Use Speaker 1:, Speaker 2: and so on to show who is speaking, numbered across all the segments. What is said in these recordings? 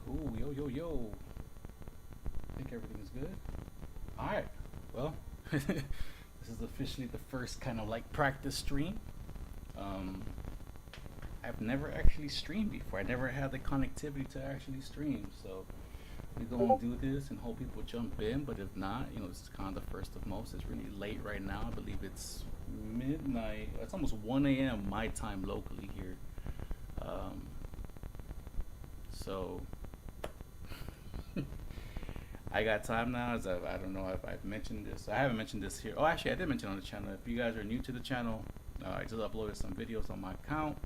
Speaker 1: Cool, yo, yo, yo. I think everything is good. All right. Well, this is officially the first kind of like practice stream. Um, I've never actually streamed before. I never had the connectivity to actually stream. So we're gonna do this and hope people jump in. But if not, it's kind of the first of most. It's really late right now. I believe it's midnight. It's almost 1 a.m. my time locally here. Um, so I got time now. As I don't know if I've mentioned this. I haven't mentioned this here. Oh, actually, I did mention on the channel. If you guys are new to the channel, I just uploaded some videos on my account.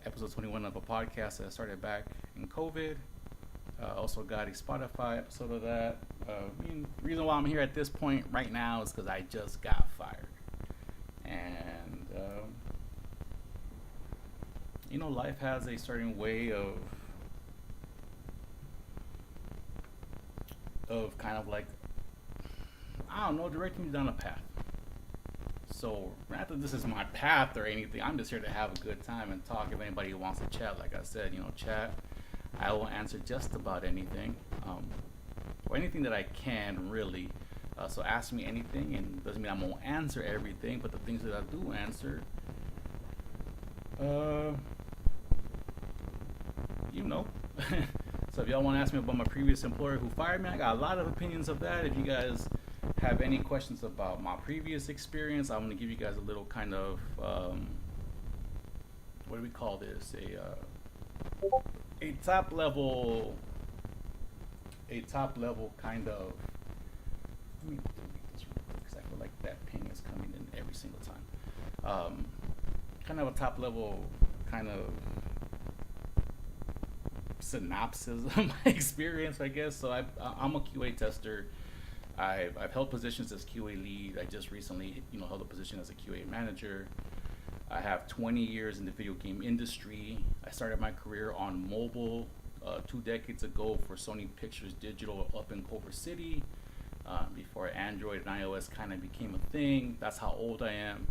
Speaker 1: Episode 21 of a podcast that I started back in COVID. Also got a Spotify episode of that. Reason why I'm here at this point right now is because I just got fired, and life has a certain way of kind of like, I don't know, directing me down a path. So, not that this is my path or anything, I'm just here to have a good time and talk. If anybody wants to chat, like I said, chat. I will answer just about anything, or anything that I can, really. So, ask me anything, and doesn't mean I'm going to answer everything, but the things that I do answer, uh, you know. So if y'all want to ask me about my previous employer who fired me, I got a lot of opinions of that. If you guys have any questions about my previous experience, I'm going to give you guys a little kind of what do we call this? A top level, a top level kind of. Let me delete this real quick because I feel like that ping is coming in every single time. Kind of a top level kind of synopsis of my experience, I guess. So I'm a QA tester. I've held positions as QA lead. I just recently, held a position as a QA manager. I have 20 years in the video game industry. I started my career on mobile 2 decades ago for Sony Pictures Digital up in Culver City. before Android and iOS kind of became a thing. That's how old I am.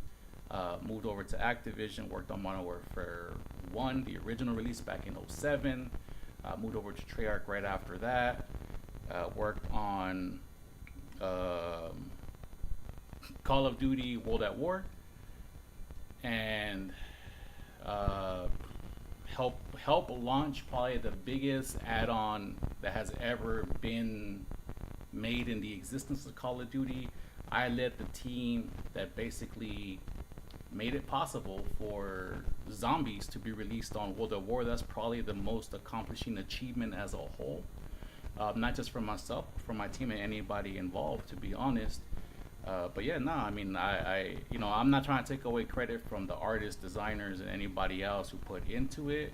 Speaker 1: Moved over to Activision, worked on Modern Warfare 1, the original release back in '07. Moved over to Treyarch right after that. Worked on Call of Duty World at War, and help launch probably the biggest add-on that has ever been made in the existence of Call of Duty. I led the team that basically made it possible for zombies to be released on World at War. That's probably the most accomplishing achievement as a whole, not just for myself, for my team and anybody involved, to be honest. But yeah, no, I mean, I'm not trying to take away credit from the artists, designers, and anybody else who put into it.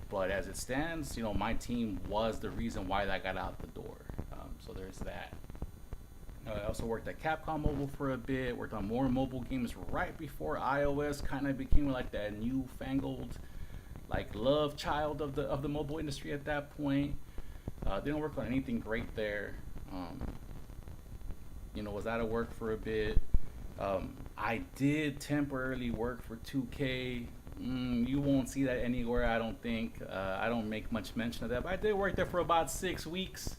Speaker 1: But as it stands, my team was the reason why that got out the door. So there's that. I also worked at Capcom Mobile for a bit, worked on more mobile games right before iOS kind of became like that newfangled, like love child of the mobile industry at that point. Didn't work on anything great there. Was out of work for a bit. I did temporarily work for 2K. You won't see that anywhere, I don't think. I don't make much mention of that, but I did work there for about 6 weeks.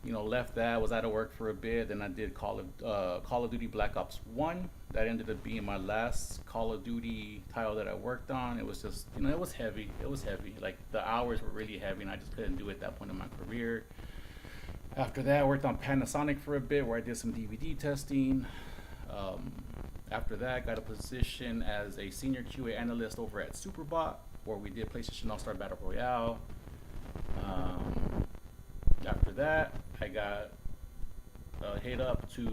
Speaker 1: Left that, was out of work for a bit. Then I did Call of Duty Black Ops 1. That ended up being my last Call of Duty title that I worked on. It was just, it was heavy. It was heavy. Like, the hours were really heavy, and I just couldn't do it at that point in my career. After that, I worked on Panasonic for a bit, where I did some DVD testing. After that, I got a position as a senior QA analyst over at Superbot, where we did PlayStation All-Star Battle Royale. After that, I got hit up to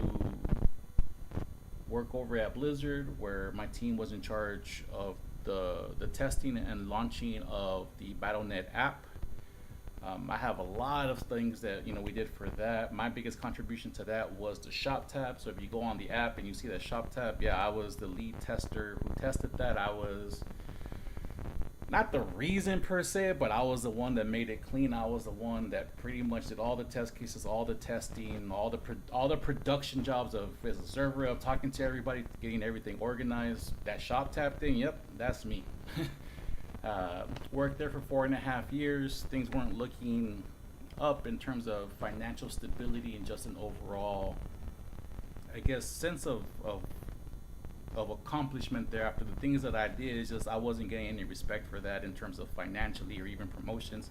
Speaker 1: work over at Blizzard, where my team was in charge of the testing and launching of the Battle.net app. I have a lot of things that we did for that. My biggest contribution to that was the shop tab. So if you go on the app and you see that shop tab, yeah, I was the lead tester who tested that. I was not the reason per se, but I was the one that made it clean. I was the one that pretty much did all the test cases, all the testing, all the production jobs of as a server, of talking to everybody, getting everything organized. That shop tab thing, yep, that's me. Worked there for 4.5 years. Things weren't looking up in terms of financial stability and just an overall, I guess, sense of accomplishment there. After the things that I did, it's just I wasn't getting any respect for that in terms of financially or even promotions.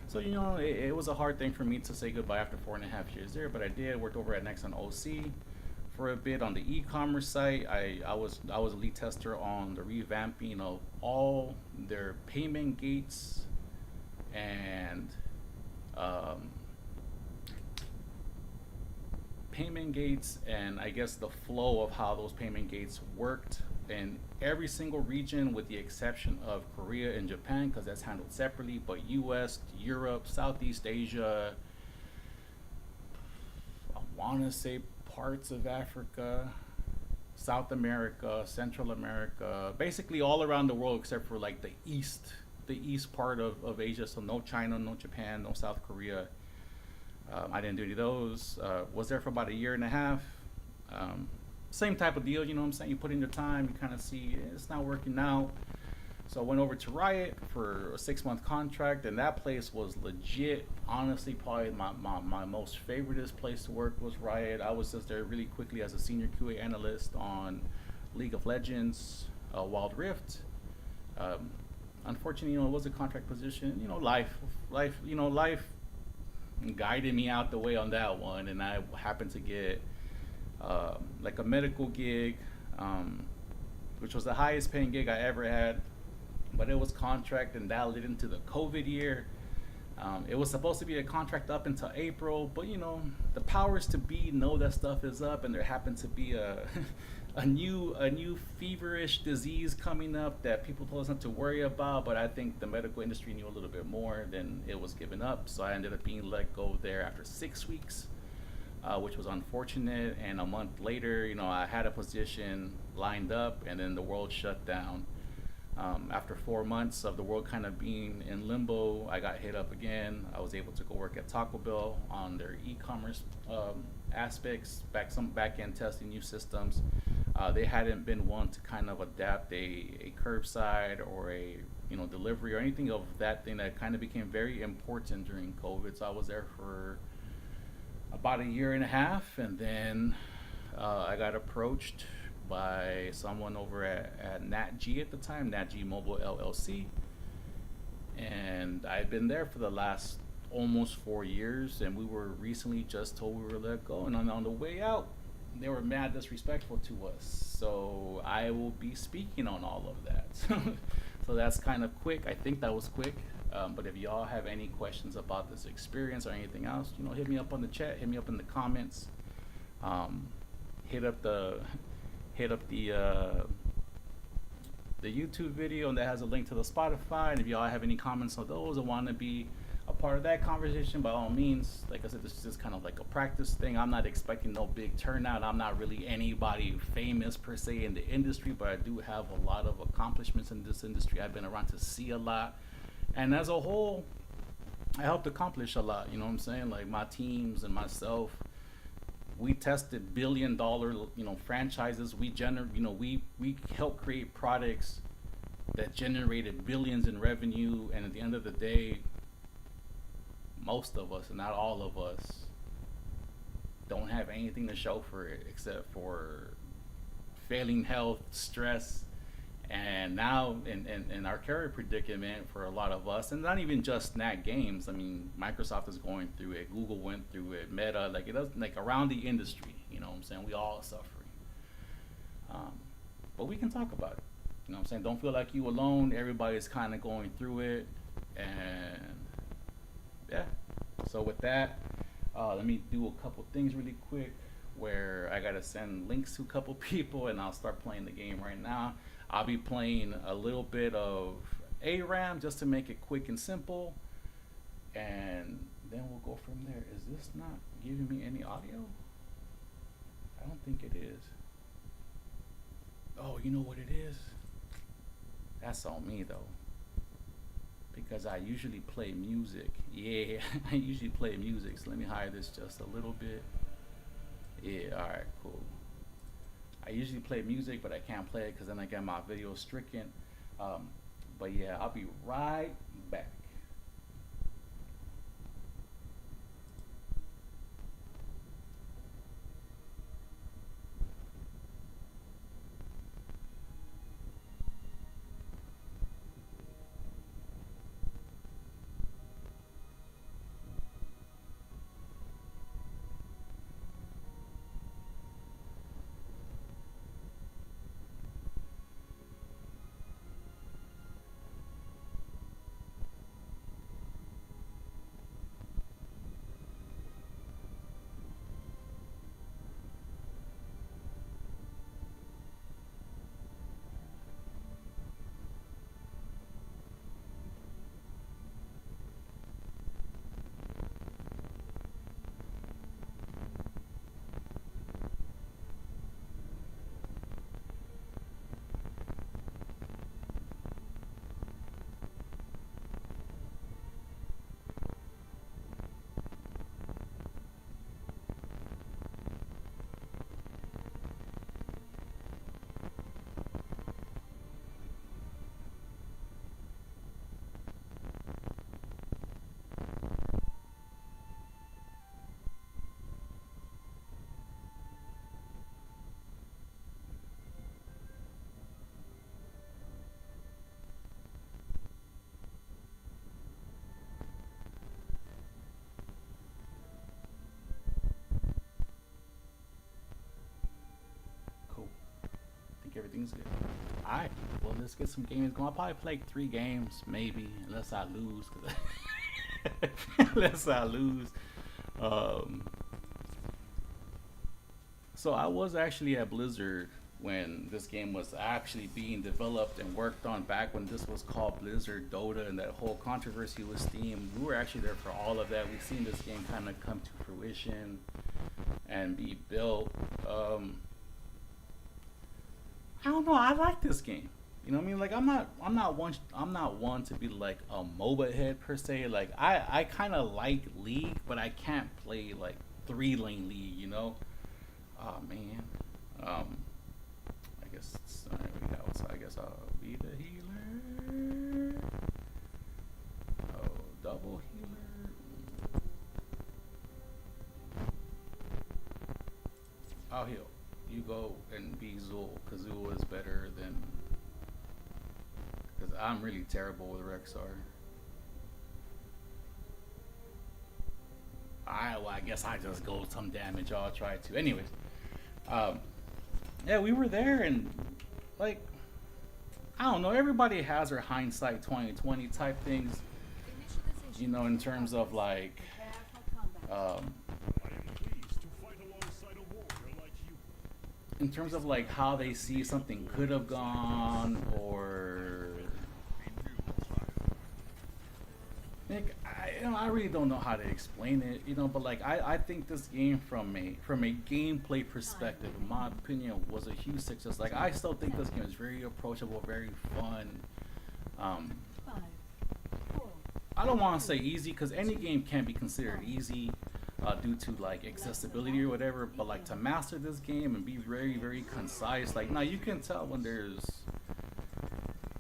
Speaker 1: So it was a hard thing for me to say goodbye after 4.5 years there, but I did. Worked over at Nexon OC for a bit on the e-commerce site. I was a lead tester on the revamping of all their payment gates and I guess the flow of how those payment gates worked in every single region, with the exception of Korea and Japan, because that's handled separately. But US, Europe, Southeast Asia, I want to say parts of Africa, South America, Central America, basically all around the world except for like the east part of Asia. So no China, no Japan, no South Korea. I didn't do any of those. Was there for about 1.5 years. Same type of deal, you know what I'm saying? You put in your time, you kind of see it's not working out. So I went over to Riot for a 6-month contract, and that place was legit. Honestly, probably my most favoriteest place to work was Riot. I was just there really quickly as a senior QA analyst on League of Legends, Wild Rift. Unfortunately, it was a contract position. Life guided me out the way on that one, and I happened to get like a medical gig, which was the highest paying gig I ever had. But it was contract, and that led into the COVID year. It was supposed to be a contract up until April, but the powers to be know that stuff is up, and there happened to be a new feverish disease coming up that people told us not to worry about. But I think the medical industry knew a little bit more than it was given up, so I ended up being let go there after 6 weeks, which was unfortunate. And a month later, I had a position lined up, and then the world shut down. After 4 months of the world kind of being in limbo, I got hit up again. I was able to go work at Taco Bell on their e-commerce aspects, some back end testing new systems. They hadn't been one to kind of adapt a curbside or a delivery or anything of that thing that kind of became very important during COVID. So I was there for about a year and a half, and then I got approached by someone over at NatG at the time, NatG Mobile LLC, and I've been there for the last almost 4 years. And we were recently just told we were let go, and on the way out, they were mad disrespectful to us. So I will be speaking on all of that. So that's kind of quick. I think that was quick. But if y'all have any questions about this experience or anything else, hit me up on the chat, hit me up in the comments, hit up the hit up the YouTube video, and that has a link to the Spotify. And if y'all have any comments on those and want to be a part of that conversation, by all means. Like I said, this is just kind of like a practice thing. I'm not expecting no big turnout. I'm not really anybody famous per se in the industry, but I do have a lot of accomplishments in this industry. I've been around to see a lot, and as a whole, I helped accomplish a lot. You know what I'm saying? Like my teams and myself, we tested billion-dollar franchises. We we helped create products that generated billions in revenue, and at the end of the day, most of us, and not all of us, don't have anything to show for it except for failing health, stress, and now in our current predicament for a lot of us, and not even just Nat Games. I mean, Microsoft is going through it, Google went through it, Meta, like it does, like around the industry. You know what I'm saying? We all are suffering, but we can talk about it. You know what I'm saying? Don't feel like you alone. Everybody's kind of going through it, and yeah. So with that, let me do a couple things really quick where I gotta send links to a couple people, and I'll start playing the game right now. I'll be playing a little bit of ARAM just to make it quick and simple, and then we'll go from there. Is this not giving me any audio? I don't think it is. Oh, you know what it is? That's on me though, because I usually play music. Yeah, I usually play music. So let me hide this just a little bit. Yeah, alright, cool. I usually play music, but I can't play it because then I get my video stricken. But yeah, I'll be right back. Cool. I think everything's good. Alright, well, let's get some games going. I'll probably play like 3 games, maybe, unless I lose. Unless I lose. Um, so I was actually at Blizzard when this game was actually being developed and worked on, back when this was called Blizzard Dota, and that whole controversy with Steam. We were actually there for all of that. We've seen this game kind of come to fruition and be built. I don't know, I like this game. You know what I mean? Like I'm not one to be like a MOBA head per se. Like I kind of like League, but I can't play like 3 lane League. You know? Oh man. Um, I guess it's alright, we got, so I guess I'll be the healer. Oh, double healer. I'll heal. You go and be Zul, because Zul is better than. Because I'm really terrible with Rexar. Well, I guess I just go some damage. I'll try to. Anyways, um, yeah, we were there and like I don't know. Everybody has their hindsight 2020 type things, you know, in terms of like, um, in terms of like how they see something could have gone or Nick, I really don't know how to explain it, you know, but like I think this game from a gameplay perspective, in my opinion, was a huge success. Like I still think this game is very approachable, very fun. Um, I don't want to say easy because any game can be considered easy due to like accessibility or whatever, but like to master this game and be very very concise, like now you can tell when there's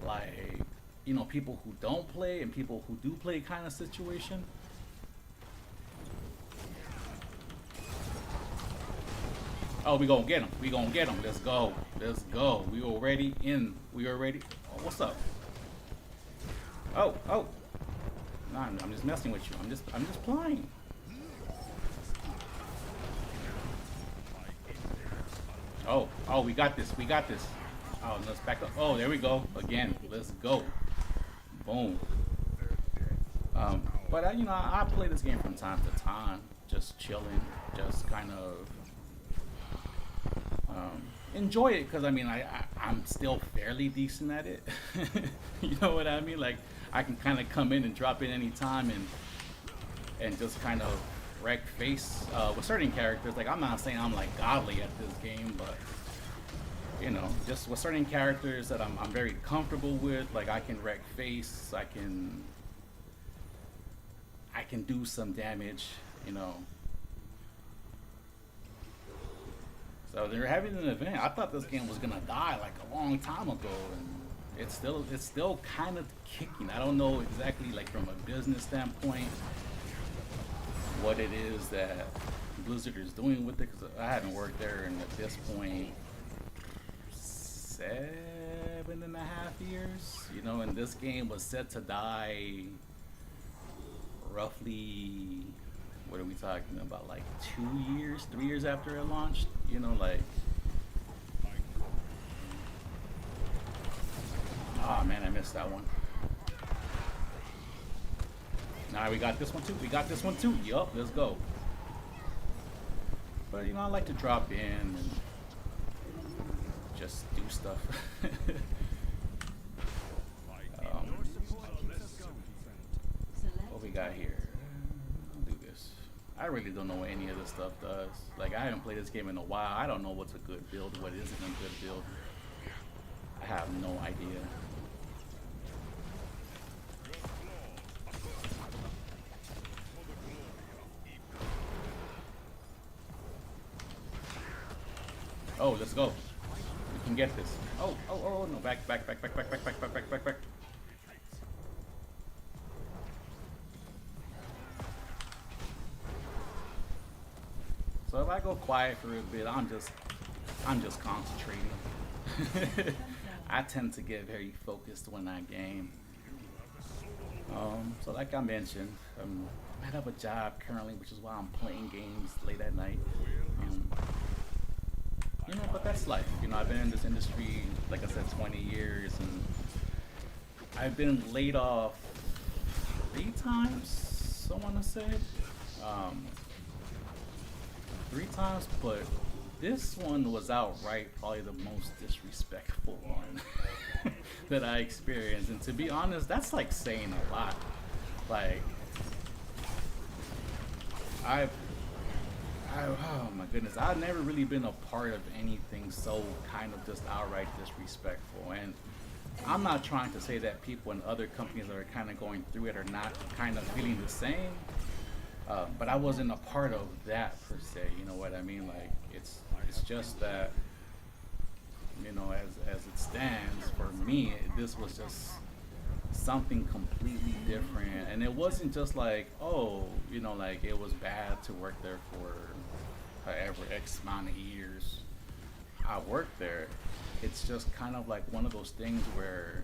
Speaker 1: like you know people who don't play and people who do play kind of situation. Oh, we gonna get him. We gonna get him. Let's go. Let's go. We already in. We already. Oh, what's up? Oh, oh. Nah, I'm just messing with you. I'm just playing. Oh, oh, we got this. We got this. Oh, let's back up. Oh, there we go. Again, let's go. Boom. But you know, I play this game from time to time, just chilling, just kind of enjoy it because I mean, I'm still fairly decent at it. You know what I mean? Like I can kind of come in and drop in any time and just kind of wreck face with certain characters. Like I'm not saying I'm like godly at this game, but you know, just with certain characters that I'm very comfortable with, like I can wreck face, I can do some damage, you know. So they're having an event. I thought this game was gonna die like a long time ago, and it's still kind of kicking. I don't know exactly like from a business standpoint what it is that Blizzard is doing with it because I haven't worked there and at this point 7.5 years, you know, and this game was set to die roughly, what are we talking about, like 2 years, 3 years after it launched, you know, like, oh man, I missed that one. Now we got this one too, yup, let's go. But you know, I like to drop in and just do stuff. What we got here? I'll do this. I really don't know what any of this stuff does. Like I haven't played this game in a while. I don't know what's a good build, what isn't a good build. I have no idea. Oh, let's go. We can get this. Oh, oh, oh, no, back. So if I go quiet for a bit, I'm just concentrating. I tend to get very focused when I game. So like I mentioned, I'm out of a job currently, which is why I'm playing games late at night. You know, but that's life. You know, I've been in this industry, like I said, 20 years, and I've been laid off 3 times, I want to say. 3 times, but this one was outright probably the most disrespectful one that I experienced. And to be honest, that's like saying a lot. Like, oh my goodness, I've never really been a part of anything so kind of just outright disrespectful. And I'm not trying to say that people in other companies that are kind of going through it are not kind of feeling the same. But I wasn't a part of that per se. You know what I mean? Like it's just that, you know, as it stands for me, this was just something completely different, and it wasn't just like, oh, you know, like it was bad to work there for however X amount of years I worked there. It's just kind of like one of those things where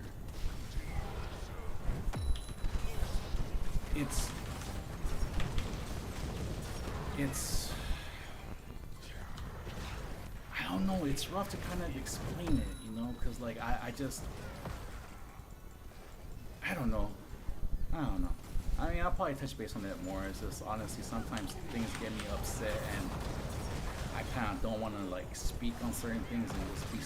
Speaker 1: it's it's I don't know. It's rough to kind of explain it, you know, because like I just I don't know. I don't know. I mean, I'll probably touch base on that more. It's just honestly sometimes things get me upset, and I kind of don't want to like speak on certain things and just be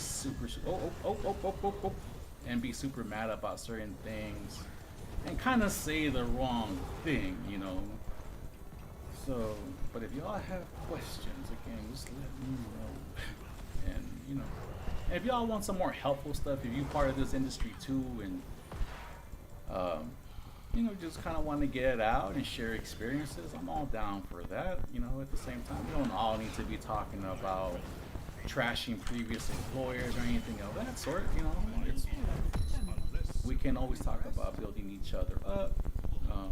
Speaker 1: and be super mad about certain things and kind of say the wrong thing, you know. So, but if y'all have questions, again, just let me know. And you know, if y'all want some more helpful stuff, if you part of this industry too, and um, you know, just kind of want to get it out and share experiences, I'm all down for that. You know, at the same time, we don't all need to be talking about trashing previous employers or anything of that sort. You know, it's, we can always talk about building each other up. Um,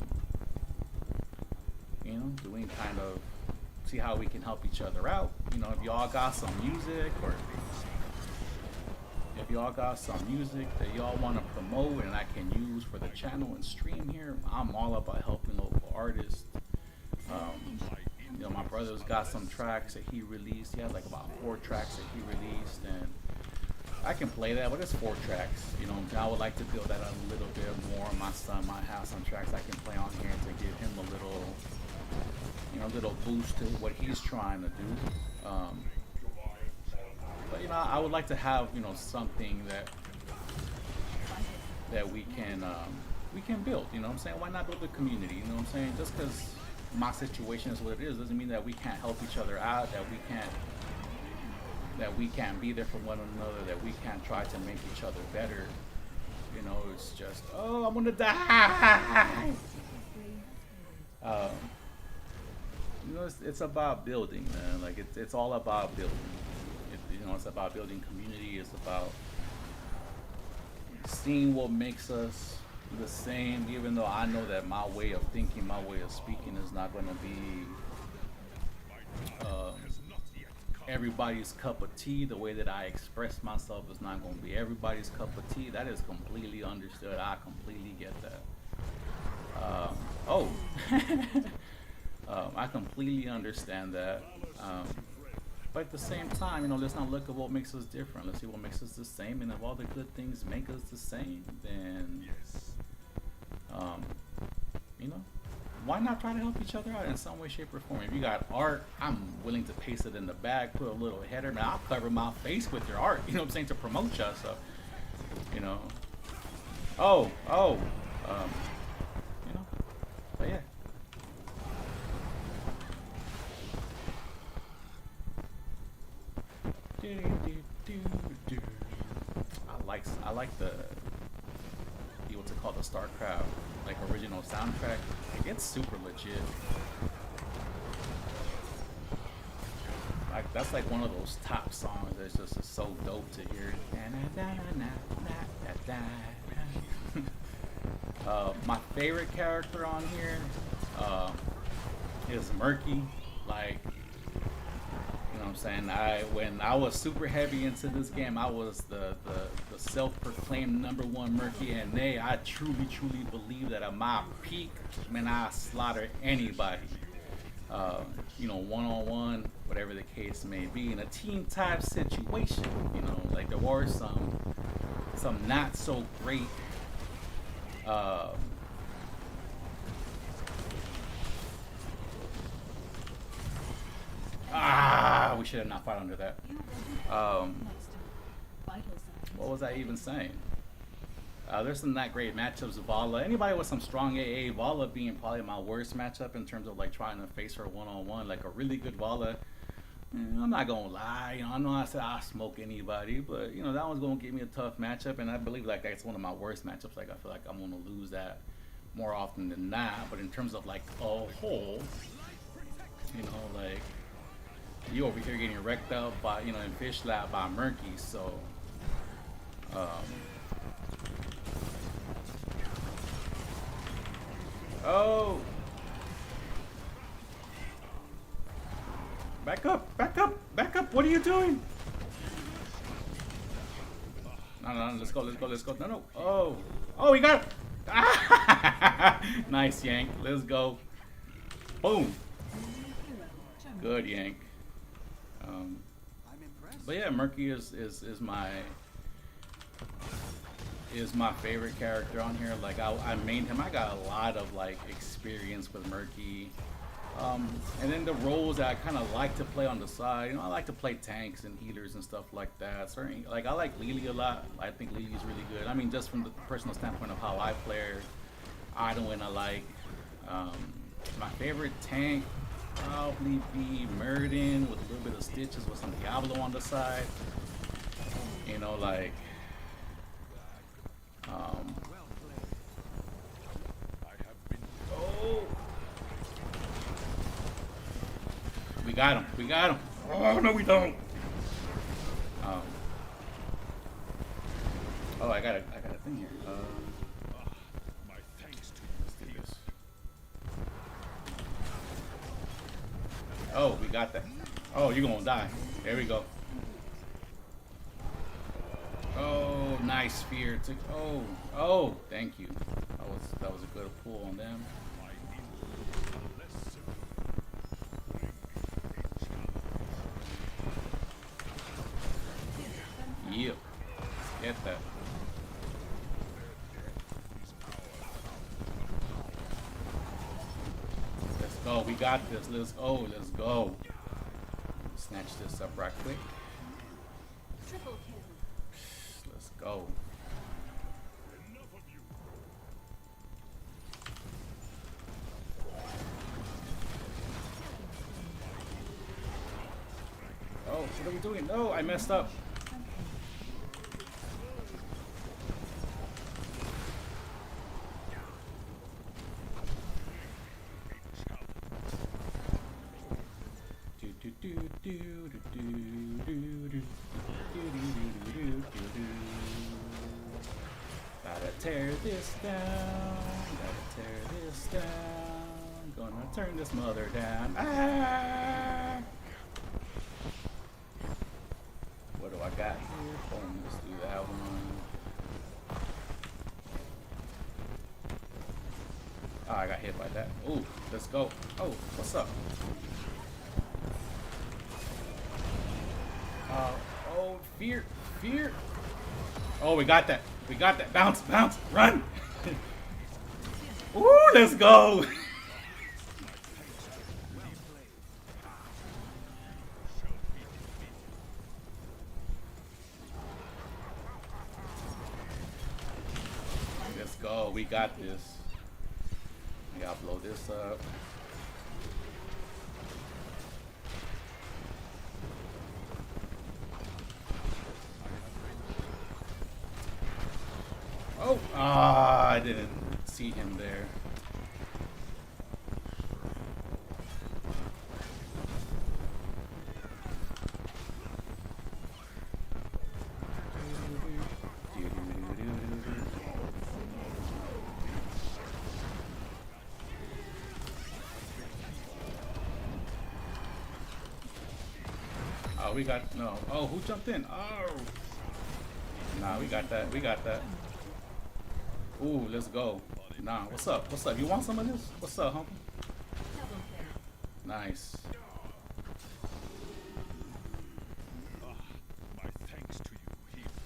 Speaker 1: you know, doing kind of see how we can help each other out. You know, if y'all got some music, or if y'all got some music that y'all want to promote and I can use for the channel and stream here, I'm all about helping local artists. Um, you know, my brother's got some tracks that he released. He has like about 4 tracks that he released, and I can play that, but it's 4 tracks. You know, I would like to build that up a little bit more. My son might have some tracks I can play on here to give him a little, you know, little boost to what he's trying to do. But you know, I would like to have, you know, something that we can build. You know what I'm saying? Why not build a community? You know what I'm saying? Just because my situation is what it is doesn't mean that we can't help each other out. That we can't be there for one another. That we can't try to make each other better. You know, it's just, oh, I'm gonna die. Um, you know, it's about building, man. Like it's all about building. You know, it's about building community. It's about seeing what makes us the same, even though I know that my way of thinking, my way of speaking is not going to be um, everybody's cup of tea. The way that I express myself is not going to be everybody's cup of tea. That is completely understood. I completely get that. Oh, I completely understand that. But at the same time, you know, let's not look at what makes us different. Let's see what makes us the same. And if all the good things make us the same, then, you know, why not try to help each other out in some way, shape, or form? If you got art, I'm willing to paste it in the bag, put a little header, man, I'll cover my face with your art, you know what I'm saying, to promote you. So, you know, you know, but yeah. I like the what's it called, the StarCraft like original soundtrack. Like, it's super legit. Like that's like one of those top songs that's just so dope to hear. My favorite character on here is Murky. Like, you know what I'm saying? When I was super heavy into this game, I was the self-proclaimed #1 Murky, and I truly believe that at my peak, man, I slaughter anybody. You know, one-on-one, whatever the case may be, in a team type situation. You know, like there were some not so great we should have not fought under that. What was I even saying? There's some not great matchups. Vala, anybody with some strong AA, Vala being probably my worst matchup in terms of like trying to face her one-on-one. Like a really good Vala I'm not gonna lie. I know I said I smoke anybody, but that one's gonna give me a tough matchup, and I believe like that's one of my worst matchups. Like I feel like I'm gonna lose that more often than not. But in terms of like a whole, like you over here getting wrecked out by in fish lab by Murky, so um, oh, back up, back up, back up! What are you doing? No, no, no, let's go, let's go, let's go. No, no. Oh, oh, we got it. Nice yank. Let's go. Boom. Good yank. But yeah, Murky is my favorite character on here. Like I mained him. I got a lot of like experience with Murky. And then the roles that I kind of like to play on the side, I like to play tanks and healers and stuff like that. Certainly, like I like Lily a lot. I think Lily is really good. I mean, just from the personal standpoint of how I play her, Idwin I like. My favorite tank probably be Murden with a little bit of Stitches with some Diablo on the side. Like oh, we got him. We got him. Oh no, we don't. Oh, I got a thing here. Let's do this. Oh, we got that. Oh, you're gonna die. There we go. Oh, nice spear. Oh, thank you. That was a good pull on them. Yep. Get that. Let's go. We got this. Let's go. Let's go. Snatch this up right quick. Let's go. Oh, what are we doing? No, I messed up. Gotta tear this down. Gotta tear this down. Gonna turn this mother down. Ah! What do I got here? Boom, let's do that one. Oh, I got hit by that. Ooh, let's go. Oh, what's up? Oh, fear, fear. Oh, we got that. We got that. Bounce, bounce, run. Ooh, let's go. Let's go. We got this. I gotta blow this up. Oh, I didn't see him there. Oh, we got no. Oh, who jumped in? Oh, nah, we got that. We got that. Ooh, let's go. Nah, what's up? What's up? You want some of this? What's up, homie? Nice.
Speaker 2: My thanks to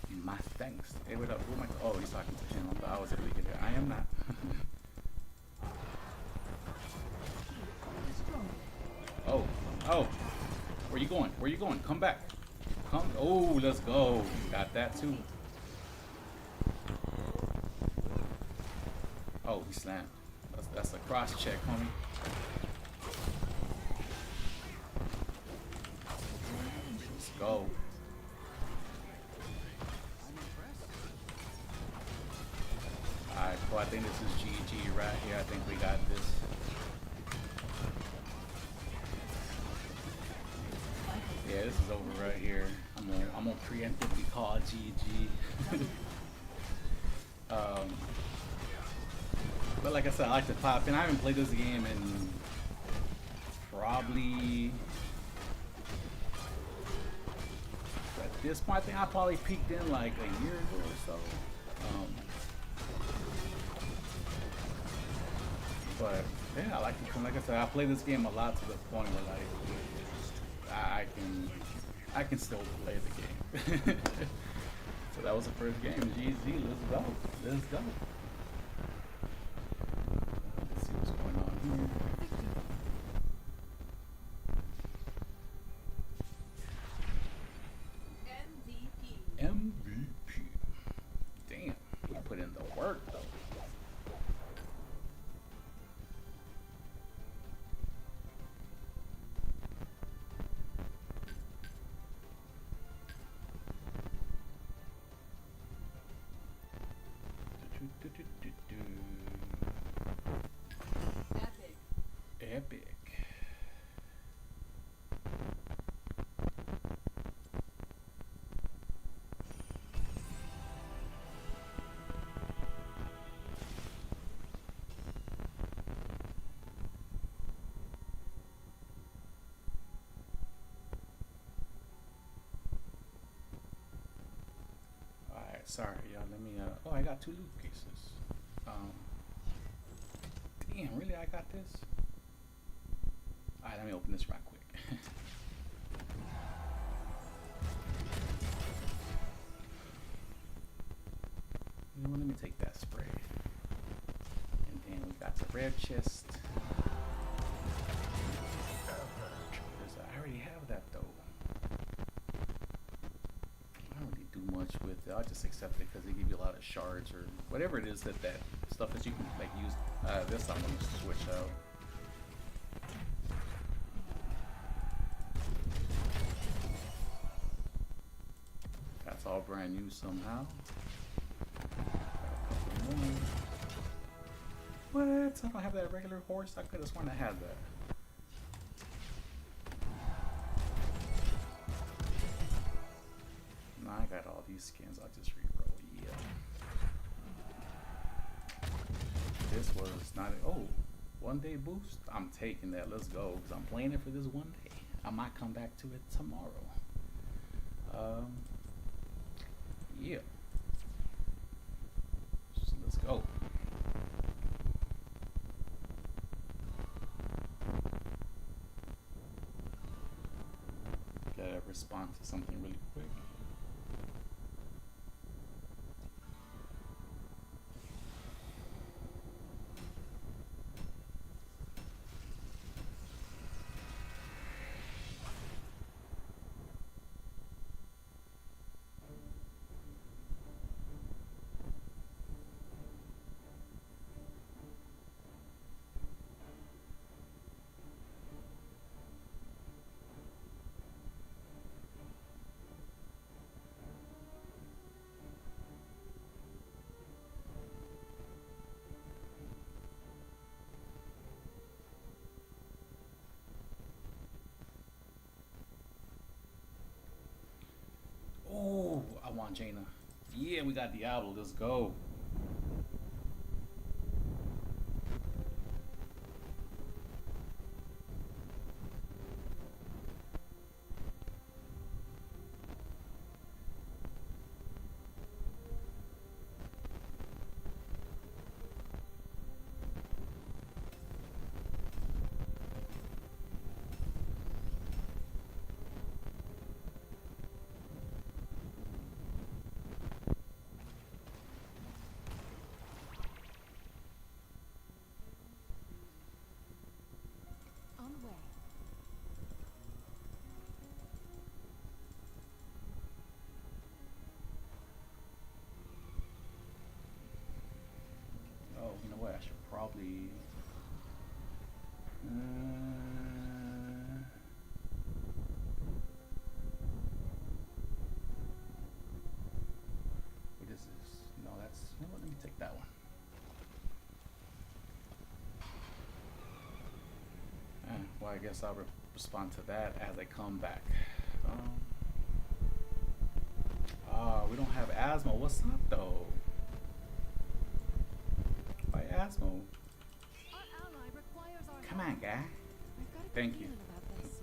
Speaker 2: you.
Speaker 1: My thanks. Hey, what up? Who am I? Oh, he's talking to him. I thought I was able to get here. I am not. Oh, oh. Where you going? Where you going? Come back. Come. Oh, let's go. Got that too. Oh, he snapped. That's a cross check, homie. go. Alright, cool. I think this is GG right here. I think we got this. Yeah, this is over right here. I'm gonna preemptively call GG. But like I said, I like to pop in. I haven't played this game in probably, at this point, I think I probably peaked in like a year ago or so. But yeah, I like to come. Like I said, I play this game a lot to the point where like I can still play the game. So that was the first game. GG, let's go. Let's go. Let's see what's going on here. MVP. Damn, he put in the work though.
Speaker 3: Epic.
Speaker 1: Epic. Alright, sorry y'all, let me oh, I got 2 loot cases. Damn, really I got this? Alright, let me open this right quick. You know what, let me take that spray. And then we got the rare chest. I already have that though. I don't really do much with it. I'll just accept it because they give you a lot of shards or whatever it is that stuff that you can like use. This I'm gonna switch out. That's all brand new somehow. What? I don't have that regular horse? I could have sworn I had that. Nah, I got all these skins. I'll just re-roll. Yeah. This was not. Oh, 1 day boost. I'm taking that. Let's go. Because I'm playing it for this 1 day. I might come back to it tomorrow. Yeah. So let's go. Gotta respond to something really quick. Oh, I want Jaina. Yeah, we got Diablo. Let's go. I guess I'll respond to that as I come back. We don't have Asmo. What's up, though? Why Asmo?
Speaker 3: Our ally requires our
Speaker 1: Come
Speaker 3: help.
Speaker 1: on, guy.
Speaker 3: I've got a good
Speaker 1: Thank you.
Speaker 3: feeling about this.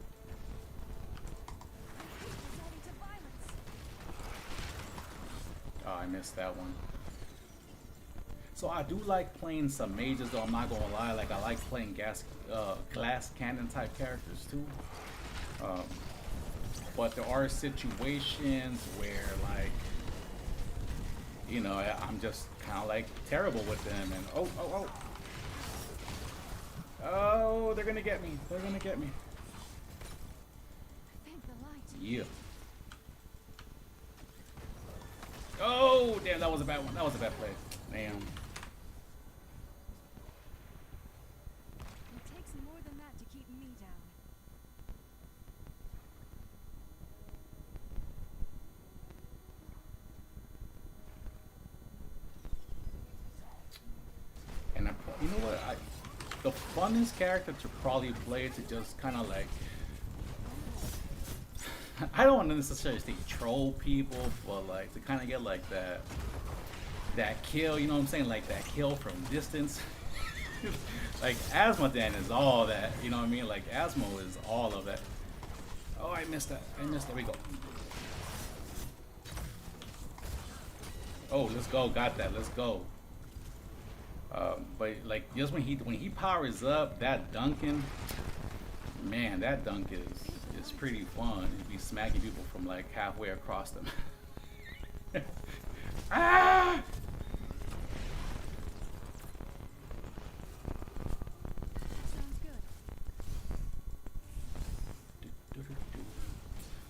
Speaker 3: Resorting to violence.
Speaker 1: Oh, I missed that one. So I do like playing some mages, though. I'm not gonna lie. Like I like playing glass cannon type characters too. But there are situations where, like, you know, I'm just kind of like terrible with them. And oh, they're gonna get me. They're gonna get me.
Speaker 3: Thank the light.
Speaker 1: Yeah. Oh, damn, that was a bad one. That was a bad play. Damn.
Speaker 3: It takes more than that to keep me down.
Speaker 1: And you know what? The funnest character to probably play to just kind of like, I don't want to necessarily say troll people, but like to kind of get like that kill. You know what I'm saying? Like that kill from distance. Like Asmodan is all that. You know what I mean? Like Asmo is all of that. Oh, I missed that. I missed. There we go. Oh, let's go. Got that. Let's go. But like just when he powers up, that Duncan, man, that dunk is pretty fun. He'd be smacking people from like halfway across them. Ah!
Speaker 3: Sounds good.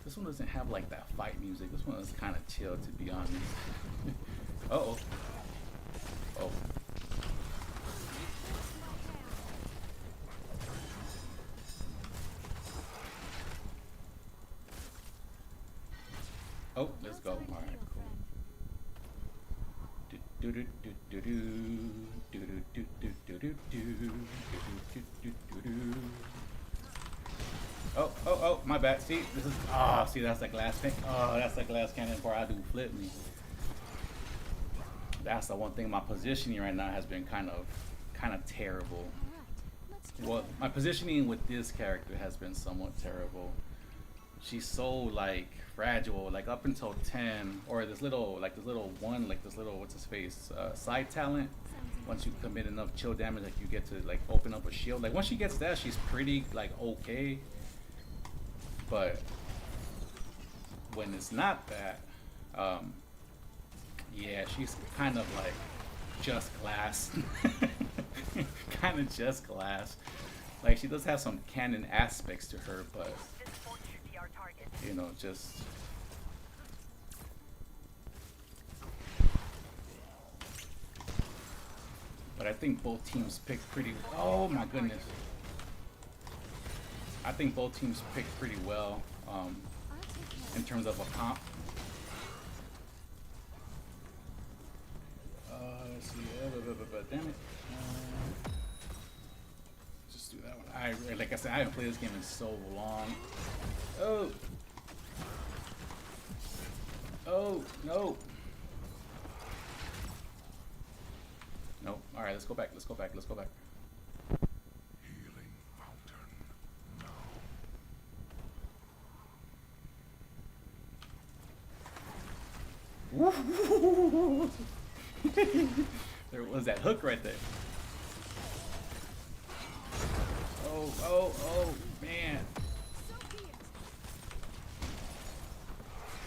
Speaker 1: This one doesn't have like that fight music. This one is kind of chill, to be honest. Uh-oh. Oh. Oh, let's go. All right, cool. Do do do do do do do do do do do do do do. Oh, my bad. See, this is see, that's the glass thing. Oh, that's the glass cannon before I do flip me. That's the one thing. My positioning right now has been kind of terrible.
Speaker 3: All right. Let's try
Speaker 1: Well,
Speaker 3: it.
Speaker 1: my positioning with this character has been somewhat terrible. She's so like fragile, like up until 10, or this little one, like this little, what's his face, side talent.
Speaker 3: Sounds
Speaker 1: Once you commit enough chill damage, like you get to like open up a shield. Like once she gets that, she's pretty like okay. But when it's not that, yeah, she's kind of like just glass. Kind of just glass. Like she does have some canon aspects to her, but you know, just but I think both teams picked pretty. Oh my goodness! I think both teams picked pretty well
Speaker 3: I'll take care
Speaker 1: in terms of a comp. Let's see. Damn it! Just do that one. Like I said, I haven't played this game in so long. Oh. Oh, no. Nope. Alright, let's go back. Let's go back. Let's go back.
Speaker 2: Healing fountain now.
Speaker 1: There was that hook right there. Oh, man.
Speaker 3: so be it.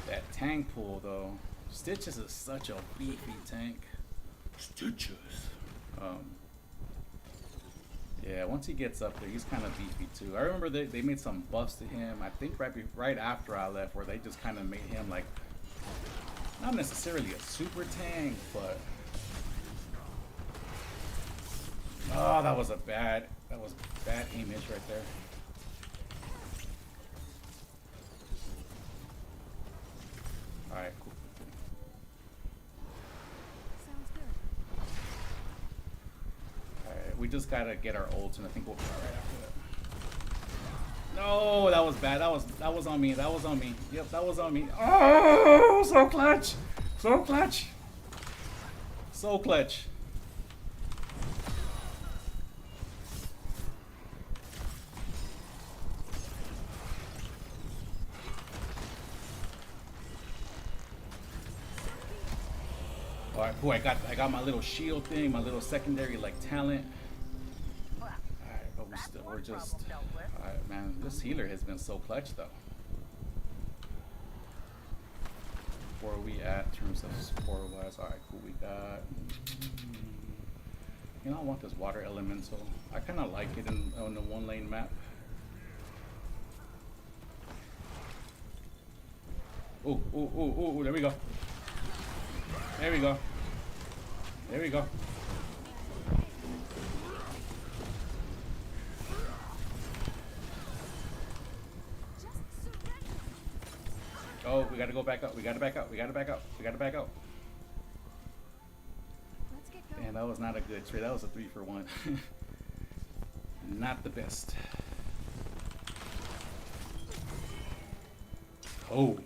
Speaker 1: That tank pool, though. Stitches is such a beefy tank.
Speaker 2: Stitches.
Speaker 1: Yeah, once he gets up there, he's kind of beefy too. I remember they made some buffs to him, I think right after I left, where they just kind of made him like, not necessarily a super tank, but oh, that was bad image right there. Alright, cool.
Speaker 3: Sounds good.
Speaker 1: Alright, we just gotta get our ults, and I think we'll be alright after that. No, that was bad. That was on me. That was on me. Yep, that was on me. Oh, so clutch. So clutch. So clutch. All right, cool. I got my little shield thing, my little secondary like talent. All right, but we're just. All right, man. This healer has been so clutch though. Where are we at in terms of support wise? All right, cool. We got. You know, I want this water elemental. I kind of like it on the 1-lane map. Ooh, ooh, ooh, ooh, there we go. There we go. There we go. Oh, we gotta go back up. We gotta back up. We gotta back up. We gotta back up.
Speaker 3: Let's get going.
Speaker 1: Man, that was not a good trade. That was a 3-for-1. Not the best. Oh.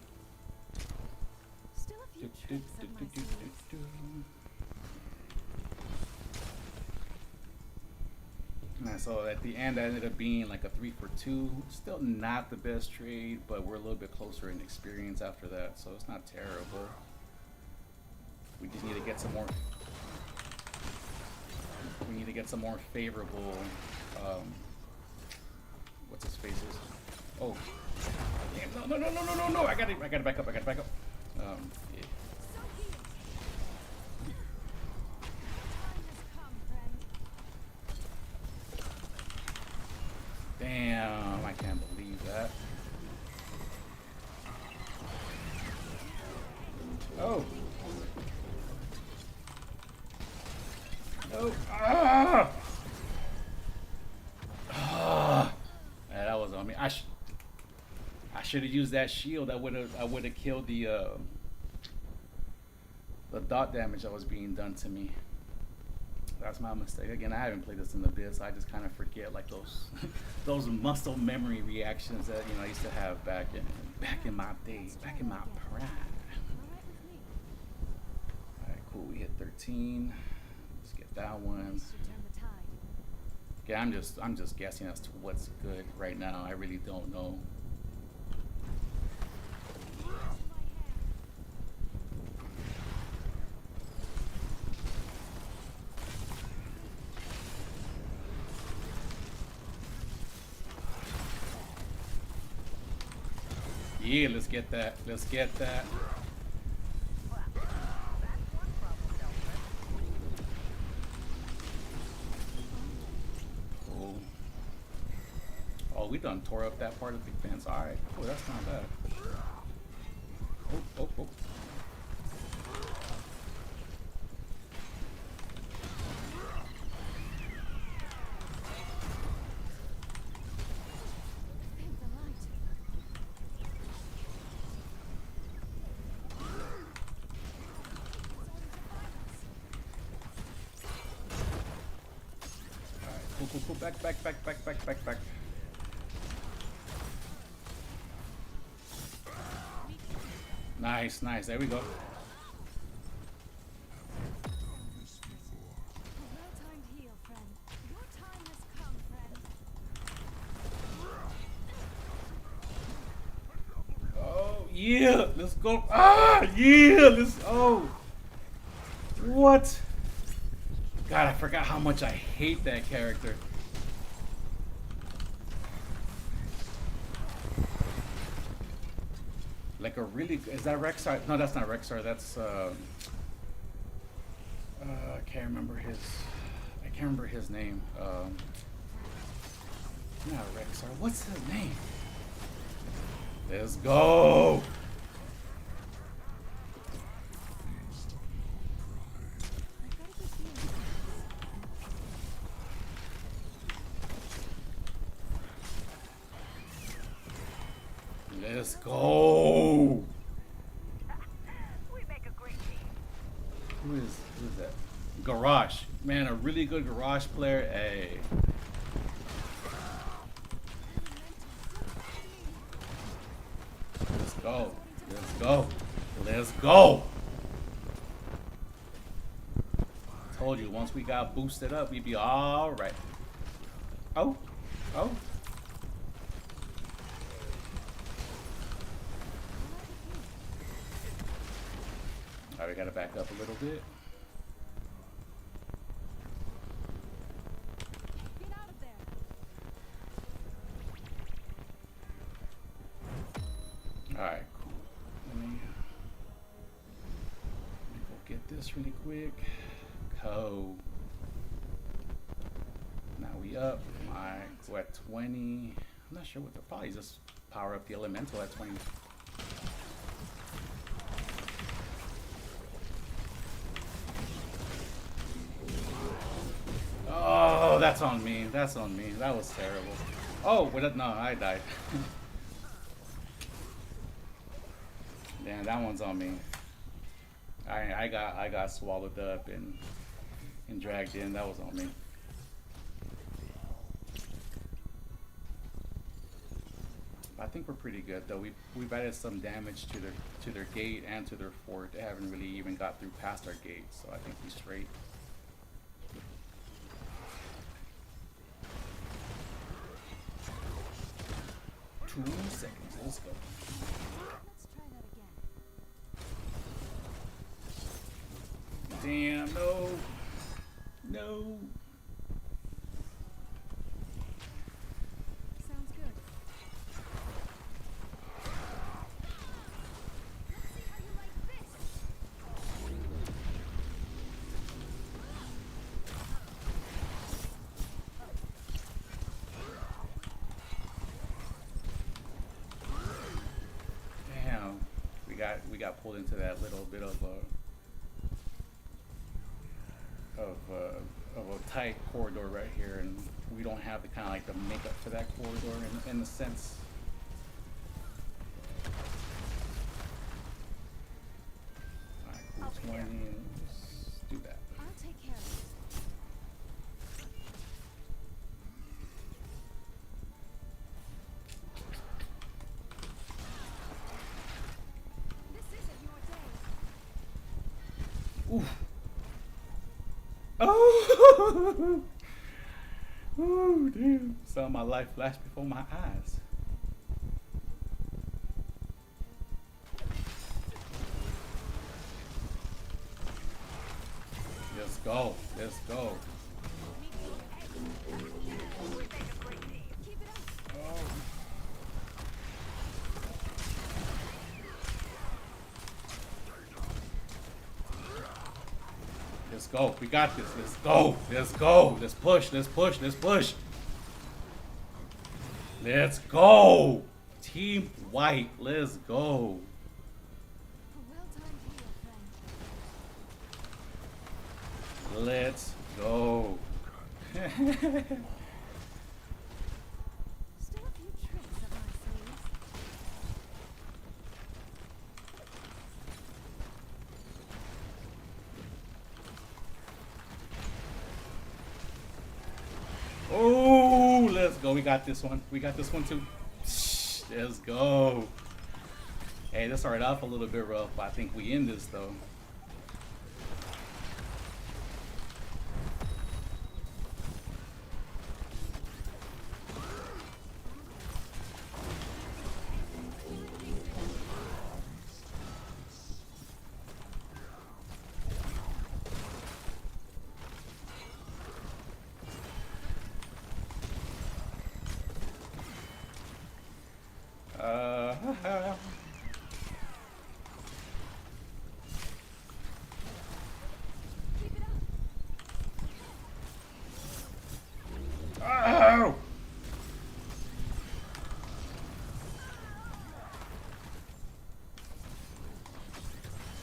Speaker 3: Still a few tricks up my sleeves.
Speaker 1: And so at the end, that ended up being like a 3-for-2. Still not the best trade, but we're a little bit closer in experience after that, so it's not terrible. We just need to get some more. We need to get some more favorable. What's his faces? Oh, damn! No! I gotta back up. I gotta back up. Yeah.
Speaker 3: So here. Time has come, friend.
Speaker 1: Damn! I can't believe that. Oh. No. Ah! Ah! Yeah, that was on me. I should have used that shield. I would have killed the dot damage that was being done to me. That's my mistake. Again, I haven't played this in a bit, so I just kind of forget like those those muscle memory reactions that I used to have back in my days, back in my prime.
Speaker 3: All right with me.
Speaker 1: All right, cool. We hit 13. Let's get that one.
Speaker 3: This should turn the tide.
Speaker 1: Yeah, I'm just guessing as to what's good right now. I really don't know.
Speaker 3: To my hand.
Speaker 1: Yeah, let's get that. Let's get that. Cool. Oh, we done tore up that part of the fence. All right. Oh, that's not bad. Oh.
Speaker 3: Thank the light.
Speaker 1: All right. Cool. Back. Nice. There we go.
Speaker 2: This before.
Speaker 3: A well-timed heal, friend. Your time has come, friend.
Speaker 1: Oh yeah, let's go. Ah yeah, let's. Oh, what? God, I forgot how much I hate that character. Like a really, is that Rexar? No, that's not Rexar. That's I can't remember his name. Not Rexar. What's his name? Let's go.
Speaker 3: I've got a good feeling.
Speaker 1: Let's go.
Speaker 4: We make a great team.
Speaker 1: Who is that? Garrosh. Man, a really good Garrosh player. Hey. go. Let's go. Let's go. Told you, once we got boosted up, we'd be all right. Oh. Oh. Alright, we gotta back up a little bit.
Speaker 3: Get out of there.
Speaker 1: Alright, cool. Let me go get this really quick. Go. Now we up. Alright, we're at 20. I'm not sure what the probably just power up the elemental at 20. Oh, that's on me. That's on me. That was terrible. Oh, no, I died. Damn, that one's on me. I got swallowed up and dragged in. That was on me. I think we're pretty good though. We've added some damage to their gate and to their fort. They haven't really even got through past our gate, so I think we're straight. Two seconds. Let's go.
Speaker 3: Let's try that again.
Speaker 1: Damn, no. No.
Speaker 3: Sounds good. Let's see how you like this.
Speaker 1: Damn. We got pulled into that little bit of a tight corridor right here, and we don't have the kind of like the makeup for that corridor in the sense. Alright,
Speaker 4: I'll
Speaker 1: cool.
Speaker 4: be
Speaker 1: 20
Speaker 4: here.
Speaker 1: and let's do that.
Speaker 3: I'll take care of it. This isn't your day.
Speaker 1: Oof. Oh! Oh, damn. Saw my life flash before my eyes. Let's go. Let's go.
Speaker 4: We make a great team.
Speaker 3: Keep it up.
Speaker 1: Oh. Let's go. We got this. Let's go. Let's go. Let's push. Let's push. Let's push. Let's go. Team White. Let's go.
Speaker 3: A well-timed heal, friend.
Speaker 1: Let's go.
Speaker 3: Still a few tricks up my sleeves.
Speaker 1: Oh, let's go. We got this one. We got this one too. Let's go. Hey, this started off a little bit rough, but I think we end this though.
Speaker 3: Keep it up.
Speaker 1: Oh!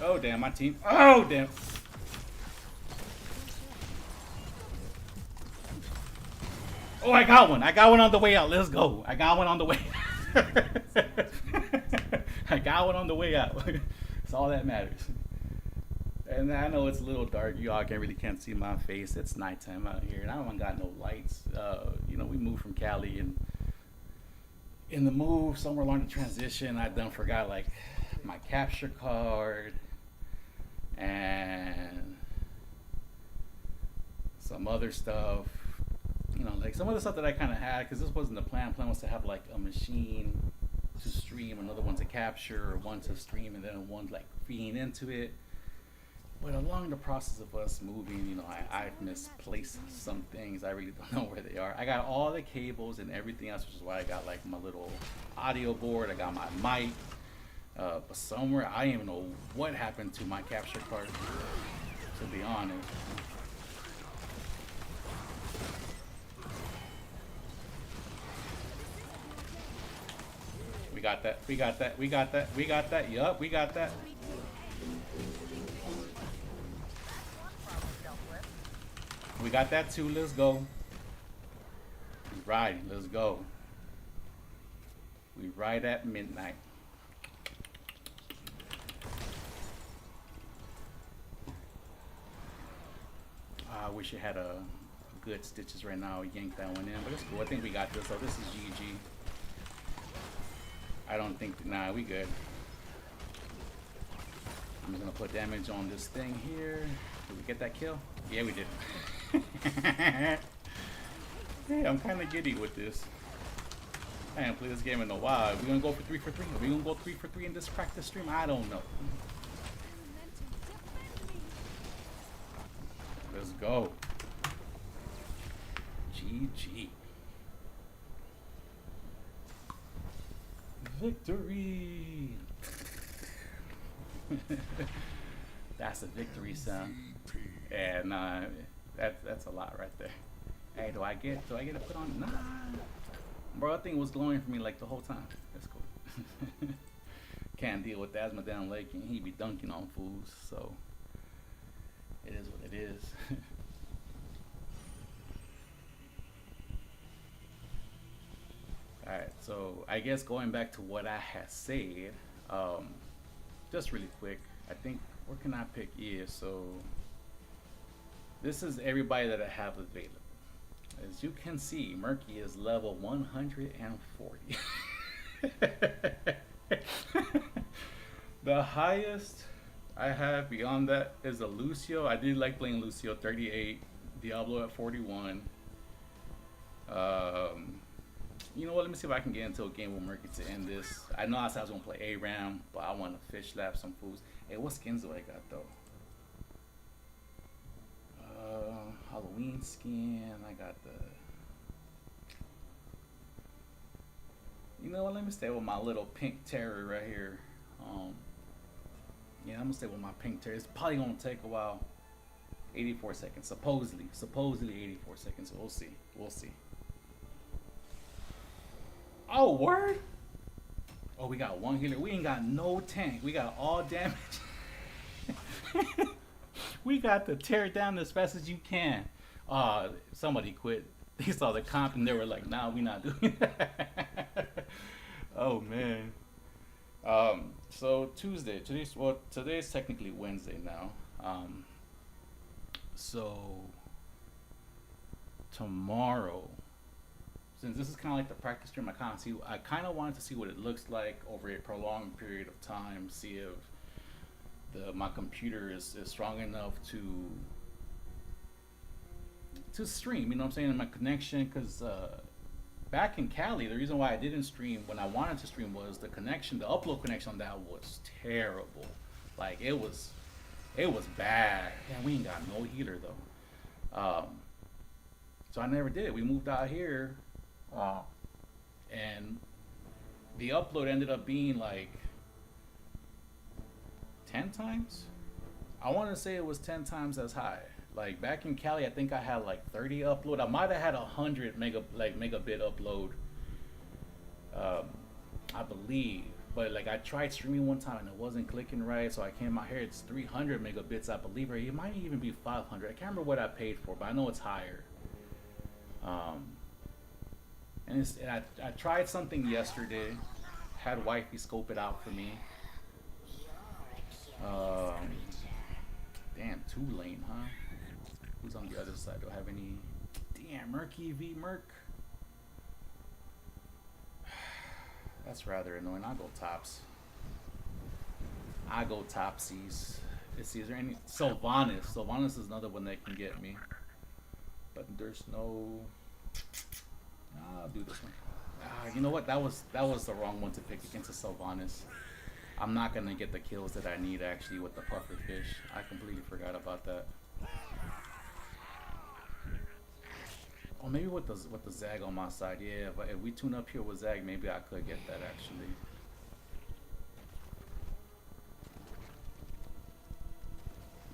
Speaker 1: Oh damn, my team. Oh damn. Oh, I got one. I got one on the way out. Let's go. I got one on the way. I got one on the way out. It's all that matters. And I know it's a little dark. You all can't see my face. It's nighttime out here, and I don't got no lights. You know, we moved from Cali, and in the move, somewhere along the transition, I done forgot like my capture card and some other stuff. You know, like some other stuff that I kind of had because this wasn't the plan. The plan was to have like a machine to stream, another one to capture, one to stream, and then one like feeding into it. But along the process of us moving, you know, I've misplaced some things. I really don't know where they are. I got all the cables and everything else, which is why I got like my little audio board. I got my mic. But somewhere, I don't even know what happened to my capture card, to be honest. We got that. We got that. We got that. We got that. Yup, we got that. We got that too. Let's go. We riding. Let's go. We ride at midnight. I wish it had a good stitches right now. Yank that one in, but it's cool. I think we got this. So this is GG. I don't think. Nah, we good. I'm just gonna put damage on this thing here. Did we get that kill? Yeah, we did. Hey, I'm kind of giddy with this. I haven't played this game in a while. Are we gonna go for 3 for 3? Are we gonna go 3 for 3 in this practice stream? I don't know. Let's go. GG. Victory. That's a victory sound. And that's a lot right there. Hey, do I get to put on? Nah. Bro, that thing was glowing for me like the whole time. That's cool. Can't deal with that. As my damn leg and he be dunking on fools, so it is what it is. Alright, so I guess going back to what I had said, just really quick, I think, where can I pick? Yeah, so this is everybody that I have available. As you can see, Murky is level 140. The highest I have beyond that is a Lucio. I did like playing Lucio, 38, Diablo at 41. You know what? Let me see if I can get into a game with Murky to end this. I know I said I was gonna play ARAM, but I want to fish lap some fools. Hey, what skins do I got though? Halloween skin. I got the. You know what? Let me stay with my little pink terror right here. Yeah, I'm gonna stay with my pink terror. It's probably gonna take a while. 84 seconds, supposedly 84 seconds. So we'll see. Oh, word! Oh, we got one healer. We ain't got no tank. We got all damage. We got to tear it down as fast as you can. Somebody quit. They saw the comp and they were like, nah, we not doing that. Oh, man. So Tuesday. Today's technically Wednesday now. So tomorrow, since this is kind of like the practice stream, I kind of wanted to see what it looks like over a prolonged period of time. See if my computer is strong enough to stream. You know what I'm saying? And my connection, because back in Cali, the reason why I didn't stream when I wanted to stream was the connection. The upload connection on that was terrible. Like it was bad. Yeah, we ain't got no heater though. So I never did. We moved out here. And the upload ended up being like 10 times. I want to say it was 10 times as high. Like back in Cali, I think I had like 30 upload. I might have had 100 megabit upload. I believe, but like I tried streaming one time and it wasn't clicking right, so I came out here. It's 300 megabits, I believe, or it might even be 500. I can't remember what I paid for, but I know it's higher. And I tried something yesterday. Had wifey scope it out for me. Damn, 2-lane, huh? Who's on the other side? Do I have any? Damn, Murky v Merc. That's rather annoying. I'll go tops. I go topsies. Let's see, is there any Sylvanas? Sylvanas is another one that can get me. But there's no. I'll do this one. You know what? That was the wrong one to pick against a Sylvanas. I'm not gonna get the kills that I need actually with the pufferfish. I completely forgot about that. Oh, maybe with the Zag on my side, yeah. But if we tune up here with Zag, maybe I could get that actually.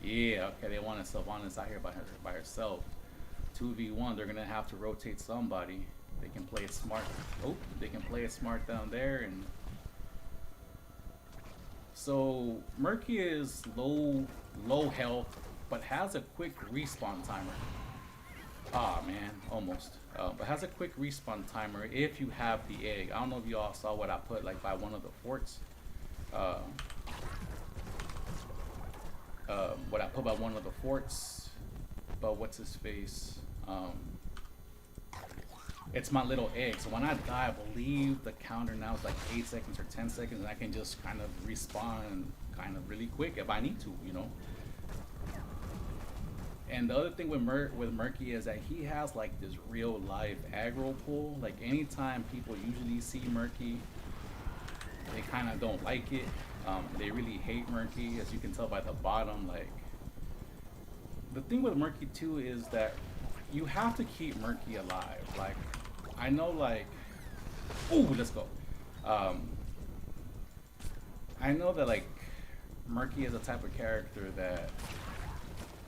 Speaker 1: Yeah, okay. They wanted Sylvanas out here by herself. 2v1. They're gonna have to rotate somebody. They can play it smart. Oh, they can play it smart down there, and so Murky is low health, but has a quick respawn timer. Ah man, almost. But has a quick respawn timer if you have the egg. I don't know if you all saw what I put like by one of the forts. What I put by one of the forts. But what's his face? It's my little egg. So when I die, I believe the counter now is like 8 seconds or 10 seconds, and I can just kind of respawn kind of really quick if I need to, you know. And the other thing with Murky is that he has like this real life aggro pull. Like anytime people usually see Murky, they kind of don't like it. They really hate Murky, as you can tell by the bottom. Like the thing with Murky too is that you have to keep Murky alive. Like I know, like, ooh, let's go. I know that like Murky is a type of character that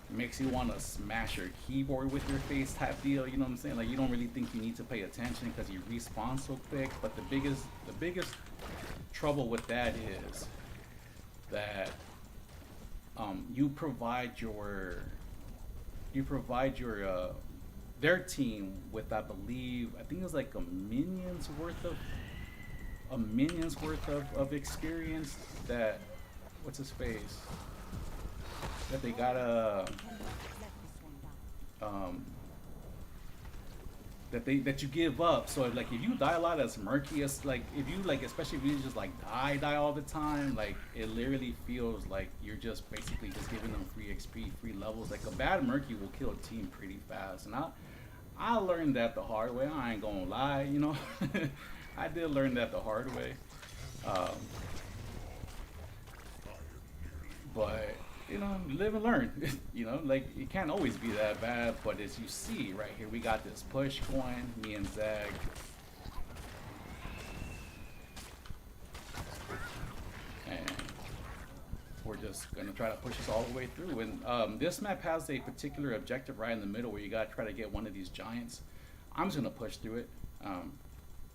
Speaker 1: makes you want to smash your keyboard with your face type deal, you know what I'm saying? Like you don't really think you need to pay attention because you respawn so quick. But the biggest trouble with that is that you provide your their team with, I think it's like a minion's worth of experience that what's his face that they gotta that you give up. So like if you die a lot as Murky, as like if you like, especially if you just like die all the time, like it literally feels like you're just basically just giving them free XP, free levels. Like a bad Murky will kill a team pretty fast, and I learned that the hard way. I ain't gonna lie, you know. I did learn that the hard way. But you know, live and learn. You know, like it can't always be that bad. But as you see right here, we got this push going. Me and Zag. And we're just gonna try to push this all the way through. And this map has a particular objective right in the middle where you gotta try to get one of these giants. I'm just gonna push through it.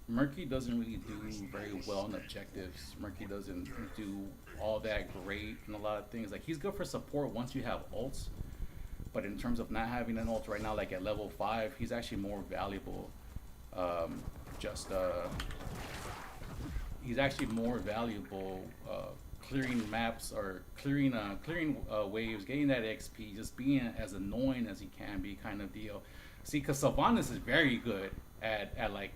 Speaker 1: Murky doesn't really do very well in objectives. Murky doesn't do all that great in a lot of things. Like he's good for support once you have ults, but in terms of not having an ult right now, like at level 5, he's actually more valuable. He's actually more valuable clearing maps or clearing waves, getting that XP, just being as annoying as he can be, kind of deal. See, because Sylvanas is very good at like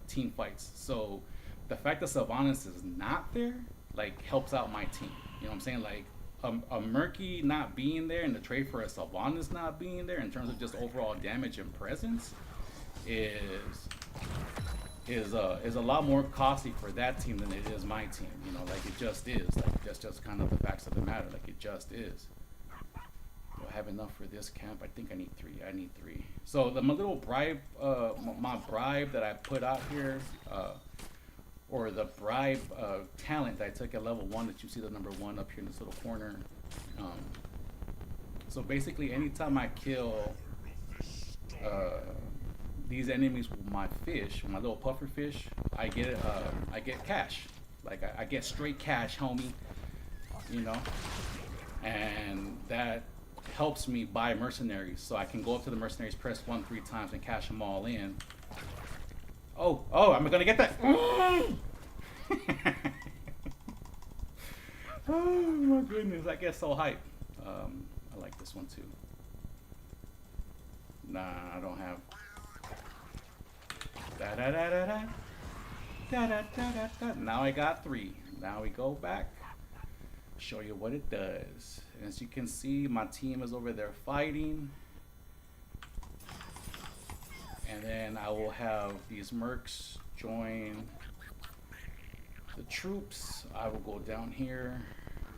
Speaker 1: team fights. So the fact that Sylvanas is not there like helps out my team. You know what I'm saying? Like a Murky not being there and the trade for a Sylvanas not being there in terms of just overall damage and presence is a lot more costly for that team than it is my team. You know, like it just is. Like that's just kind of the facts of the matter. Like it just is. Do I have enough for this camp? I think I need 3. I need 3. So my little bribe, my bribe that I put out here, or the bribe talent that I took at level 1 that you see the number 1 up here in this little corner. So basically, anytime I kill these enemies with my fish, my little puffer fish, I get cash. Like I get straight cash, homie. You know, and that helps me buy mercenaries, so I can go up to the mercenaries, press 1 3 times, and cash them all in. Oh, I'm gonna get that. Oh my goodness, I get so hyped. I like this one too. Nah, I don't have. Da da da da da. Now I got 3. Now we go back. Show you what it does. And as you can see, my team is over there fighting. And then I will have these mercs join the troops. I will go down here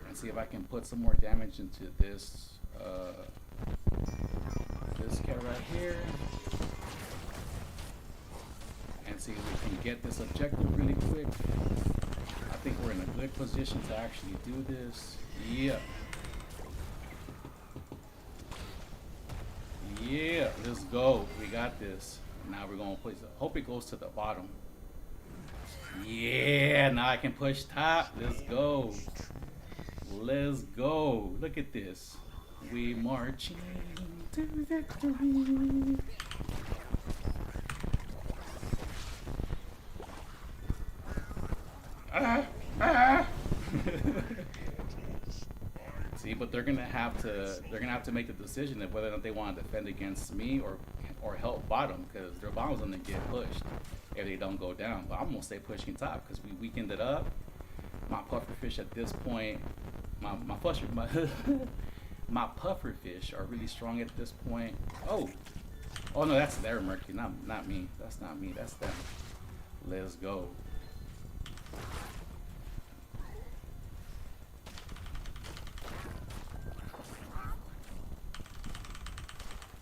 Speaker 1: and see if I can put some more damage into this this cat right here. And see if we can get this objective really quick. I think we're in a good position to actually do this. Yeah. Yeah, let's go. We got this. Now we're gonna place it. Hope it goes to the bottom. Yeah, now I can push top. Let's go. Let's go. Look at this. We marching to victory. See, but they're gonna have to make the decision of whether or not they want to defend against me or help bottom, because their bottom's gonna get pushed if they don't go down. But I'm gonna stay pushing top because we weakened it up. My pufferfish at this point, my pufferfish are really strong at this point. Oh no, that's their Mercury, not me. That's not me. That's them. Let's go.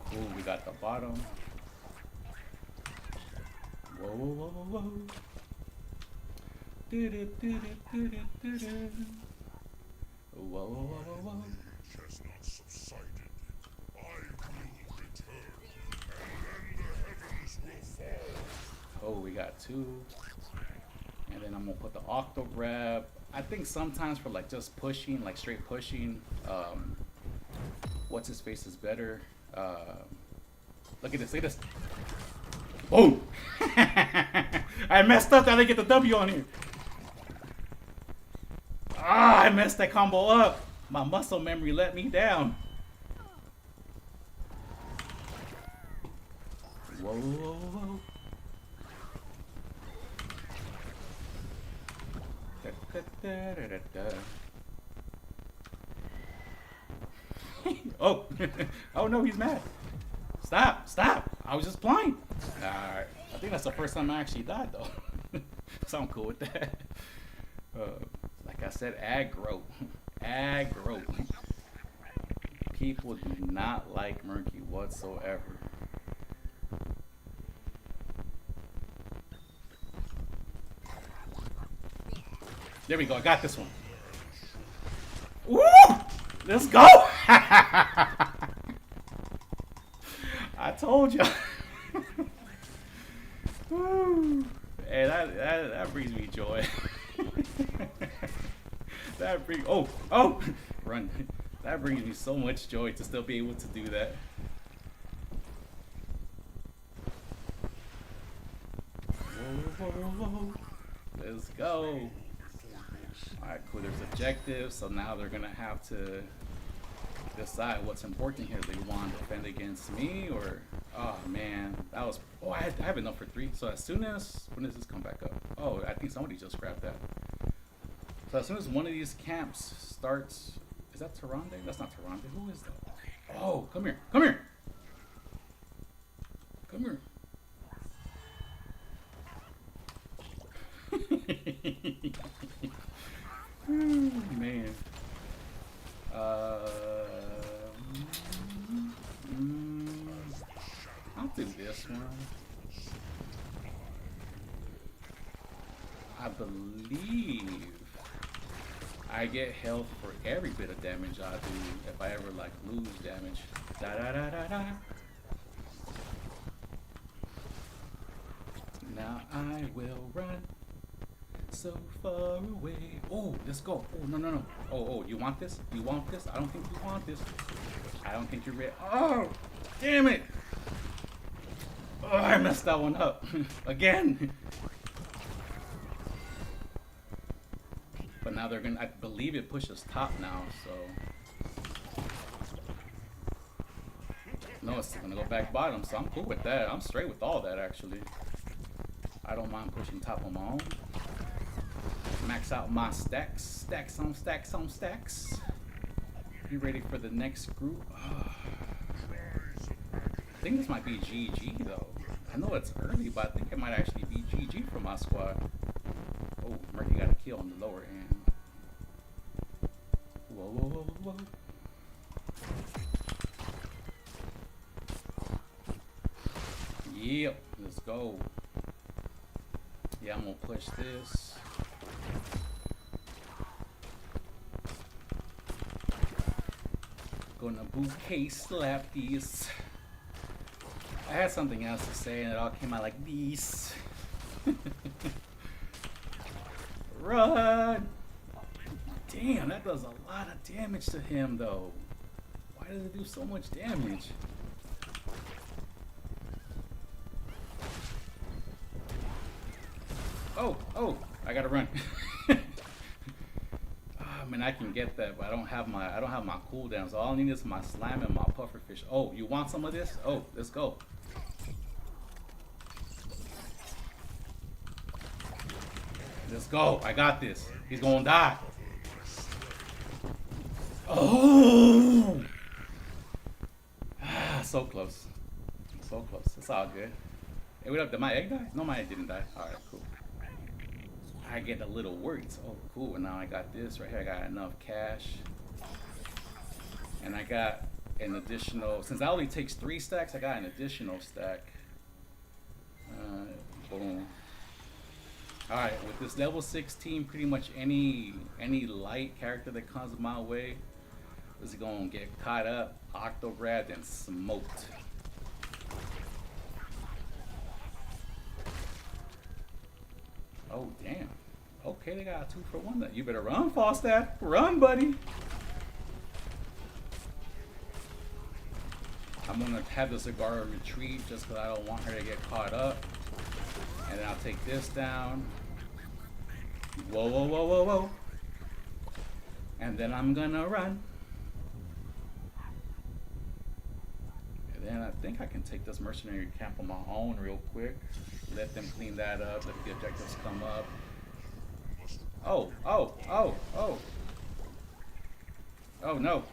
Speaker 1: Cool, we got the bottom. Whoa, whoa, whoa, whoa, whoa. Whoa, whoa, whoa, whoa.
Speaker 2: Has not subsided. I will return, and then the heavens will fall.
Speaker 1: Oh, we got 2. And then I'm gonna put the octo grab. I think sometimes for like just pushing, like straight pushing, what's his face is better. Look at this, look at this. Boom! I messed up, I didn't get the W on here. Ah, I messed that combo up. My muscle memory let me down. Whoa, whoa, whoa. Oh, oh no, he's mad. Stop, stop. I was just playing. Alright, I think that's the first time I actually died though. So I'm cool with that. Like I said, aggro. Aggro. People do not like Murky whatsoever. There we go, I got this one. Woo! Let's go! I told you. Woo! Hey, that brings me joy. That brings run. That brings me so much joy to still be able to do that. Whoa, whoa, whoa. Let's go. Alright, cool. There's objectives, so now they're gonna have to decide what's important here. They want to defend against me, or oh man, that was I have enough for 3. So as soon as when does this come back up? Oh, I think somebody just grabbed that. So as soon as one of these camps starts, is that Tyrande? That's not Tyrande. Who is that? Oh, come here, come here, come here. Man. I'll do this one. I believe I get health for every bit of damage I do if I ever like lose damage. Da da da da da. Now I will run so far away. Oh, let's go. Oh, no, no, no. Oh, you want this? You want this? I don't think you want this. I don't think you're ready. Oh, damn it. Oh, I messed that one up. Again. But now they're gonna, I believe it pushes top now, so. No, it's gonna go back bottom, so I'm cool with that. I'm straight with all that, actually. I don't mind pushing top on my own. Max out my stacks. Stacks on stacks on stacks. Be ready for the next group. I think this might be GG though. I know it's early, but I think it might actually be GG for my squad. Oh, Murky got a kill on the lower end. Whoa, whoa, whoa, whoa. Yep, let's go. Yeah, I'm gonna push this. Gonna bouquet slap these. I had something else to say and it all came out like this. Run! Damn, that does a lot of damage to him though. Why does it do so much damage? Oh, I gotta run. I mean, I can get that, but I don't have my cooldown. So all I need is my slime and my pufferfish. Oh, you want some of this? Oh, let's go. Let's go. I got this. He's gonna die. Oh! So close. So close. It's all good. Hey, what up? Did my egg die? No, my egg didn't die. Alright, cool. I get a little worried. So, oh, cool. And now I got this right here. I got enough cash. And I got an additional... Since that only takes 3 stacks, I got an additional stack. Boom. Alright, with this level 16, pretty much any light character that comes my way is going to get caught up, octo-grabbed, and smoked. Oh, damn. Okay, they got a 2-for-1. You better run, Falstaff. Run, buddy. I'm going to have the Cigar retreat just because I don't want her to get caught up. And then I'll take this down. Whoa, whoa, whoa, whoa, whoa. And then I'm going to run. And then I think I can take this mercenary camp on my own real quick. Let them clean that up. Let the objectives come up. Oh, oh, oh, oh. Oh, no.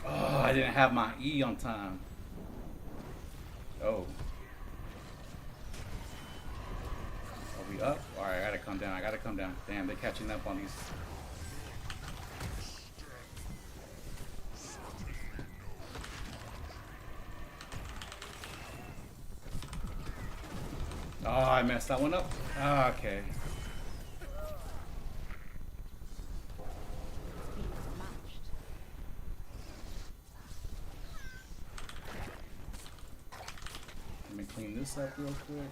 Speaker 1: Oh, I didn't have my E on time. Oh. Are we up? Alright, I gotta come down. I gotta come down. Damn, they're catching up on these. Oh, I messed that one up. Oh, okay. Let me clean this up real quick.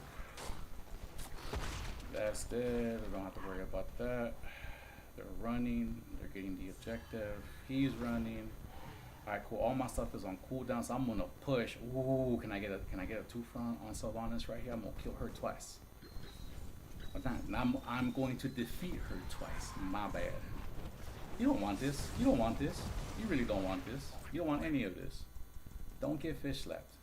Speaker 1: That's dead. I don't have to worry about that. They're running. They're getting the objective. He's running. Alright, cool. All my stuff is on cooldown, so I'm gonna push. Ooh, can I get a 2-front on Sylvanas right here? I'm gonna kill her twice. But I'm going to defeat her twice. My bad. You don't want this. You don't want this. You really don't want this. You don't want any of this. Don't get fish slapped.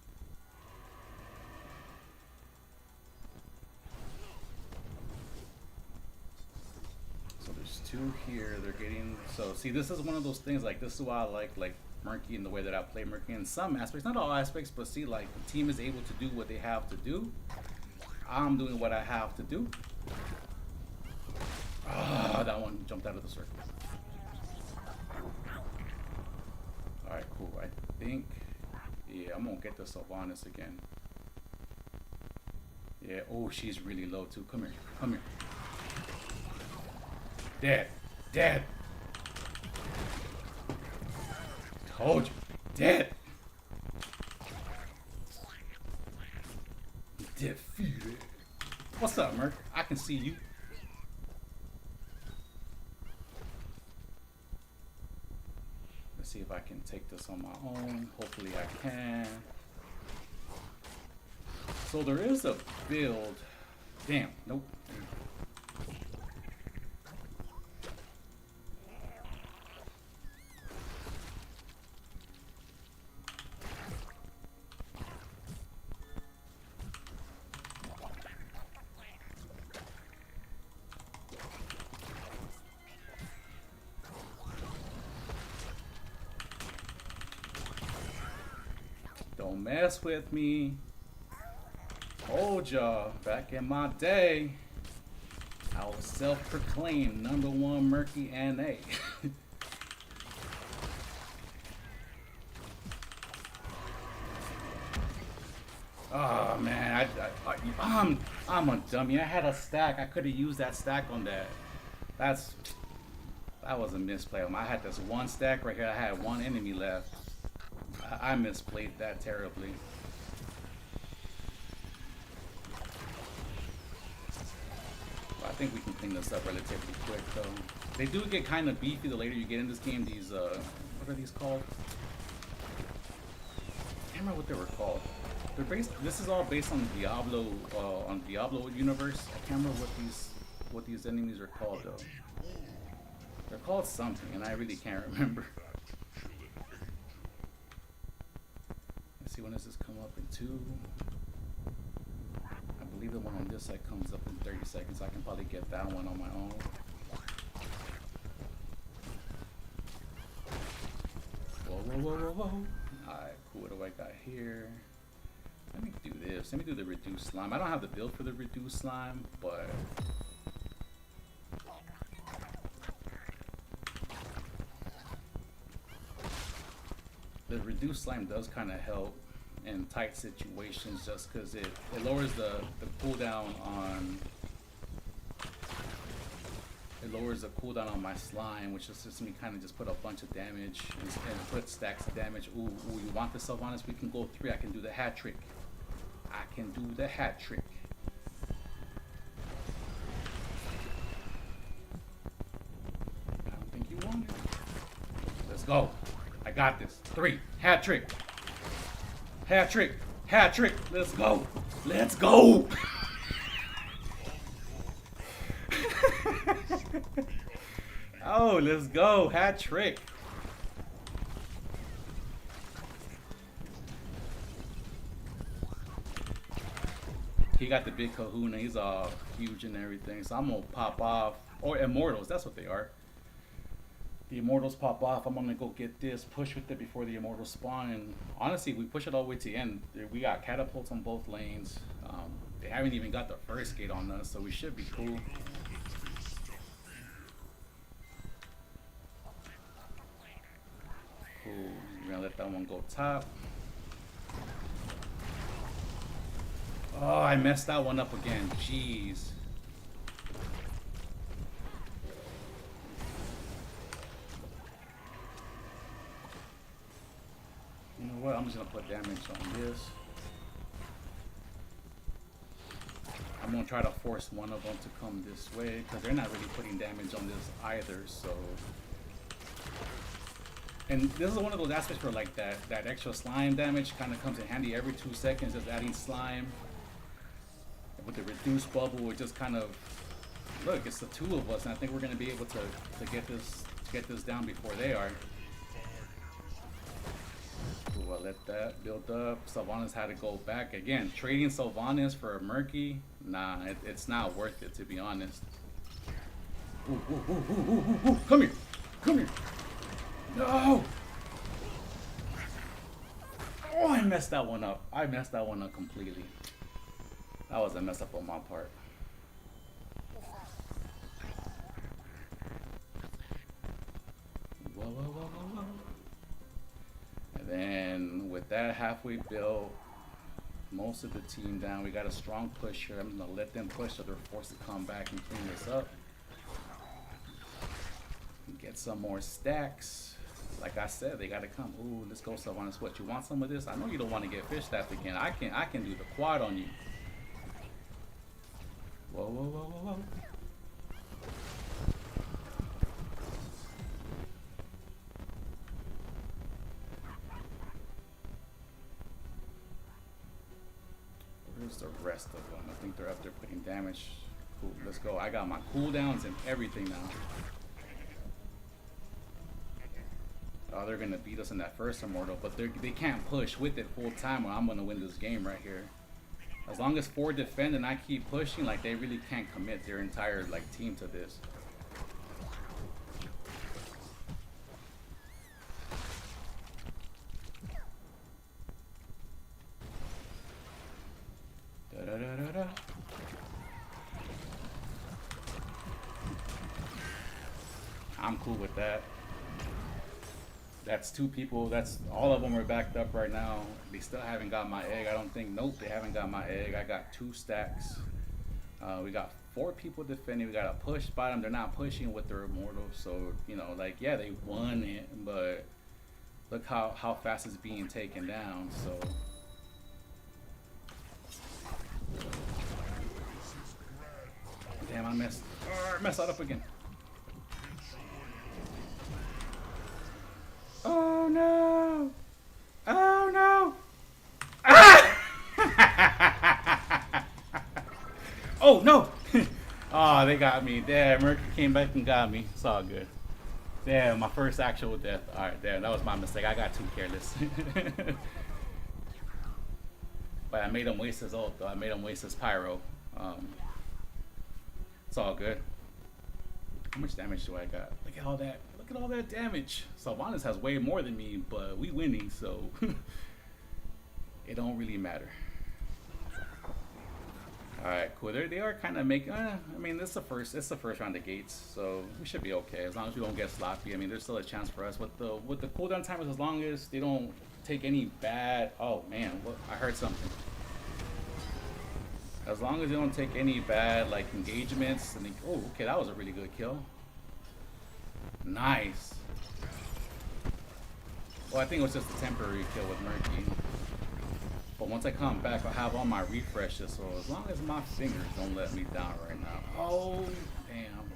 Speaker 1: So there's 2 here. They're getting... So, see, this is one of those things, like, this is why I like Murky in the way that I play Murky in some aspects. Not all aspects, but see, like, the team is able to do what they have to do. I'm doing what I have to do. Ah, that one jumped out of the circle. Alright, cool. I think... Yeah, I'm gonna get the Sylvanas again. Yeah, oh, she's really low too. Come here, come here. Dead, dead. Told you, dead. Defeated. What's up, Merc? I can see you. Let's see if I can take this on my own. Hopefully I can. So there is a build. Damn, nope. Don't mess with me. Told y'all, back in my day, I was self-proclaimed #1 Murky NA. Oh man, I'm a dummy. I had a stack. I could have used that stack on that. That was a misplay. I had this one stack right here. I had one enemy left. I misplayed that terribly. I think we can clean this up relatively quick though. They do get kind of beefy the later you get in this game. These what are these called? I can't remember what they were called. They're based. This is all based on Diablo, on Diablo universe. I can't remember what these enemies are called though. They're called something, and I really can't remember. Let's see, when does this come up in 2? I believe the one on this side comes up in 30 seconds. I can probably get that one on my own. Whoa. Alright, cool. What do I got here? Let me do this. Let me do the reduced slime. I don't have the build for the reduced slime, but the reduced slime does kind of help in tight situations just because it lowers the cooldown on my slime, which is just me kind of just put a bunch of damage and put stacks of damage. Ooh, you want the Sylvanas? We can go 3. I can do the hat trick. I can do the hat trick. I don't think you want it. Let's go. I got this. 3. Hat trick. Hat trick. Hat trick. Let's go. Let's go. Oh, let's go. Hat trick. He got the big kahuna. He's all huge and everything. So I'm going to pop off. Or immortals. That's what they are. The immortals pop off. I'm going to go get this. Push with it before the immortals spawn. And honestly, we push it all the way to the end. We got catapults on both lanes. They haven't even got the first gate on us. So we should be cool. Cool. We're going to let that one go top. Oh, I messed that one up again. Jeez. You know what? I'm just gonna put damage on this. I'm gonna try to force one of them to come this way because they're not really putting damage on this either. So, and this is one of those aspects where like that extra slime damage kind of comes in handy every 2 seconds. Just adding slime. With the reduced bubble, it just kind of look. It's the 2 of us, and I think we're going to be able to get this down before they are. Ooh, I let that build up. Sylvanas had to go back again. Trading Sylvanas for a Murky, nah, it's not worth it to be honest. Ooh. Come here. No. Oh, I messed that one up. I messed that one up completely. That was a mess up on my part. Whoa. And then with that halfway built, most of the team down. We got a strong push here. I'm gonna let them push so they're forced to come back and clean this up. Get some more stacks. Like I said, they gotta come. Ooh, let's go, Sylvanas. What, you want some of this? I know you don't want to get fish staffed again. I can do the quad on you. Whoa. Where's the rest of them? I think they're up there putting damage. Cool, let's go. I got my cooldowns and everything now. Oh, they're gonna beat us in that first immortal, but they can't push with it full time or I'm gonna win this game right here. As long as 4 defend and I keep pushing, like they really can't commit their entire like team to this. Da-da-da-da. I'm cool with that. That's 2 people. That's all of them are backed up right now. They still haven't got my egg. I don't think. Nope, they haven't got my egg. I got 2 stacks. We got 4 people defending. We got a push by them. They're not pushing with their immortals. So you know, like yeah, they won it, but look how fast it's being taken down. So. Damn, I messed that up again. Oh no! Oh no! Ah! Oh no! Oh, they got me. Damn, Mercury came back and got me. It's all good. Damn, my first actual death. Alright, damn, that was my mistake. I got too careless. But I made him waste his ult, though. I made him waste his pyro. It's all good. How much damage do I got? Look at all that. Look at all that damage. Sylvanas has way more than me, but we winning, so it don't really matter. All right, cool. They are kind of making. I mean, it's the first round of gates, so we should be okay as long as we don't get sloppy. I mean, there's still a chance for us with the cooldown timers as long as they don't take any bad. Oh man, what? I heard something. As long as they don't take any bad like engagements, and oh, okay, that was a really good kill. Nice. Well, I think it was just a temporary kill with Murky. But once I come back, I'll have all my refreshes. So as long as my fingers don't let me down right now. Oh, damn.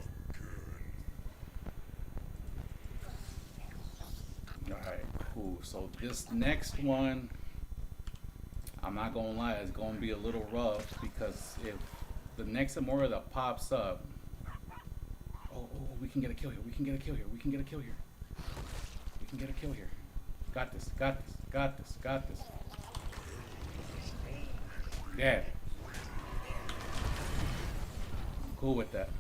Speaker 1: Alright, cool. So this next one, I'm not gonna lie, it's gonna be a little rough because if the next Immortal that pops up, oh, we can get a kill here. We can get a kill here. We can get a kill here. We can get a kill here. Got this. Got this. Got this. Got this. Yeah. I'm cool with that.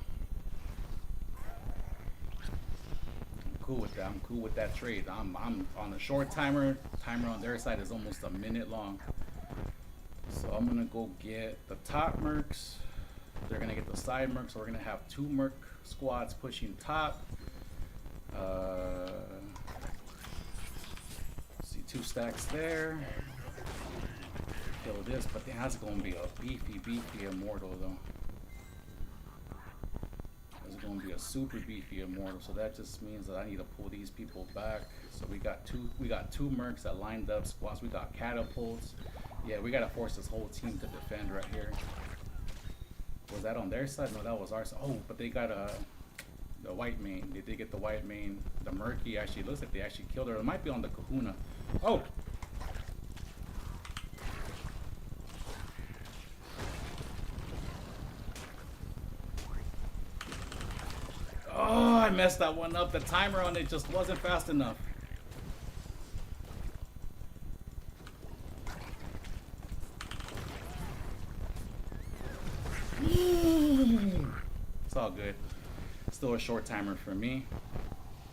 Speaker 1: I'm cool with that. I'm cool with that trade. I'm on a short timer. Timer on their side is almost a minute long. So I'm gonna go get the top mercs. They're gonna get the side mercs. So we're gonna have 2 merc squads pushing top. See 2 stacks there. Kill this, but that's gonna be a beefy immortal though. It's gonna be a super beefy immortal, so that just means that I need to pull these people back. So we got two mercs that lined up squads. We got catapults. Yeah, we gotta force this whole team to defend right here. Was that on their side? No, that was our side. Oh, but they got the white main. They did get the white main. The Murky actually looks like they actually killed her. It might be on the Kahuna. Oh. Oh, I messed that one up. The timer on it just wasn't fast enough. It's all good. Still a short timer for me.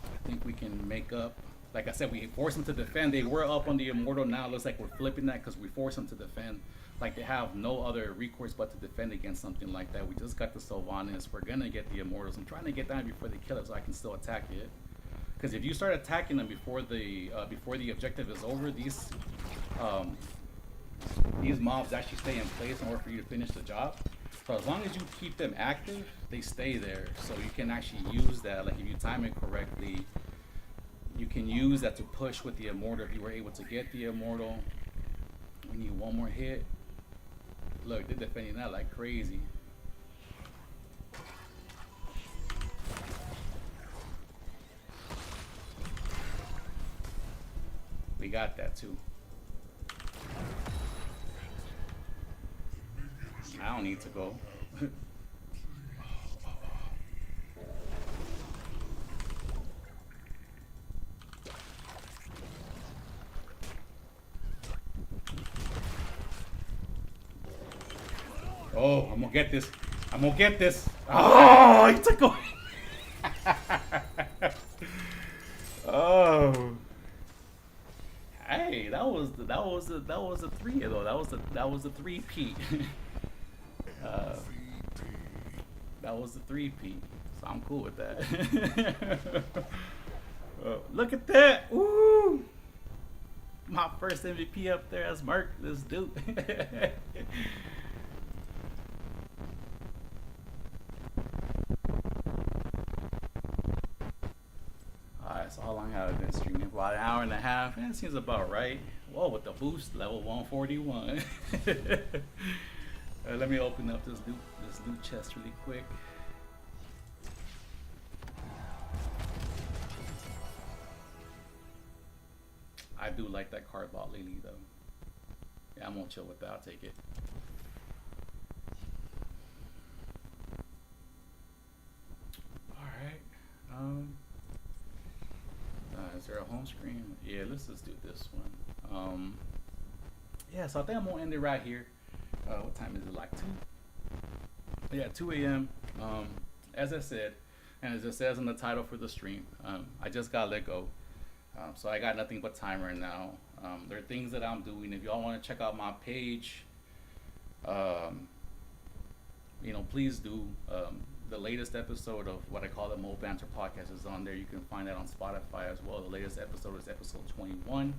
Speaker 1: I think we can make up. Like I said, we forced them to defend. They were up on the Immortal. Now it looks like we're flipping that because we forced them to defend. Like they have no other recourse but to defend against something like that. We just got the Sylvanas. We're gonna get the Immortals. I'm trying to get them before they kill it so I can still attack it. Because if you start attacking them before the objective is over, these mobs actually stay in place in order for you to finish the job. So as long as you keep them active, they stay there. So you can actually use that. Like if you time it correctly, you can use that to push with the Immortal. If you were able to get the Immortal, we need one more hit. Look, they're defending that like crazy. We got that too. I don't need to go. Oh, I'm gonna get this. I'm gonna get this. Oh, he took away. Oh. Hey, that was a 3 though. That was the 3-peat. Uh, that was the 3P, so I'm cool with that. Look at that! Woo! My first MVP up there as Merc. Let's do. Alright, so how long have I been streaming? About an hour and a half. That seems about right. Whoa, with the boost, level 141. Let me open up this loot chest really quick. I do like that card bot Lily though. Yeah, I'm gonna chill with that. I'll take it. All right. Is there a home screen? Yeah, let's just do this one. Yeah, so I think I'm gonna end it right here. What time is it? Like 2? Yeah, 2 a.m. As I said, and as it says in the title for the stream, I just got let go. So I got nothing but time right now. There are things that I'm doing. If y'all want to check out my page, you know, please do. The latest episode of what I call the Mo Banter podcast is on there. You can find that on Spotify as well. The latest episode is episode 21.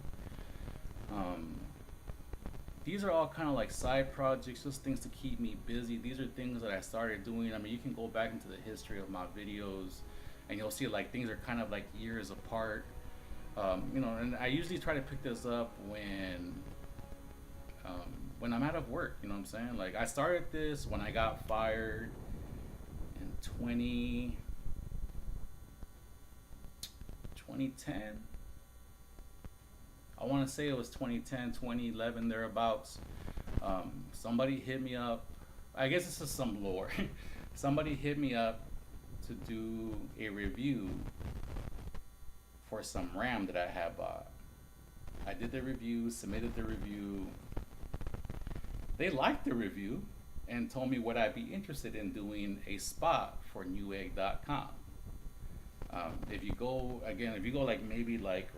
Speaker 1: These are all kind of like side projects, just things to keep me busy. These are things that I started doing. I mean, you can go back into the history of my videos and you'll see like things are kind of like years apart. You know, and I usually try to pick this up when I'm out of work, you know what I'm saying? Like I started this when I got fired in 2010. I want to say it was 2010, 2011, thereabouts. Somebody hit me up. I guess this is some lore. Somebody hit me up to do a review for some RAM that I had bought. I did the review, submitted the review. They liked the review and told me would I be interested in doing a spot for Newegg.com. If you go like maybe like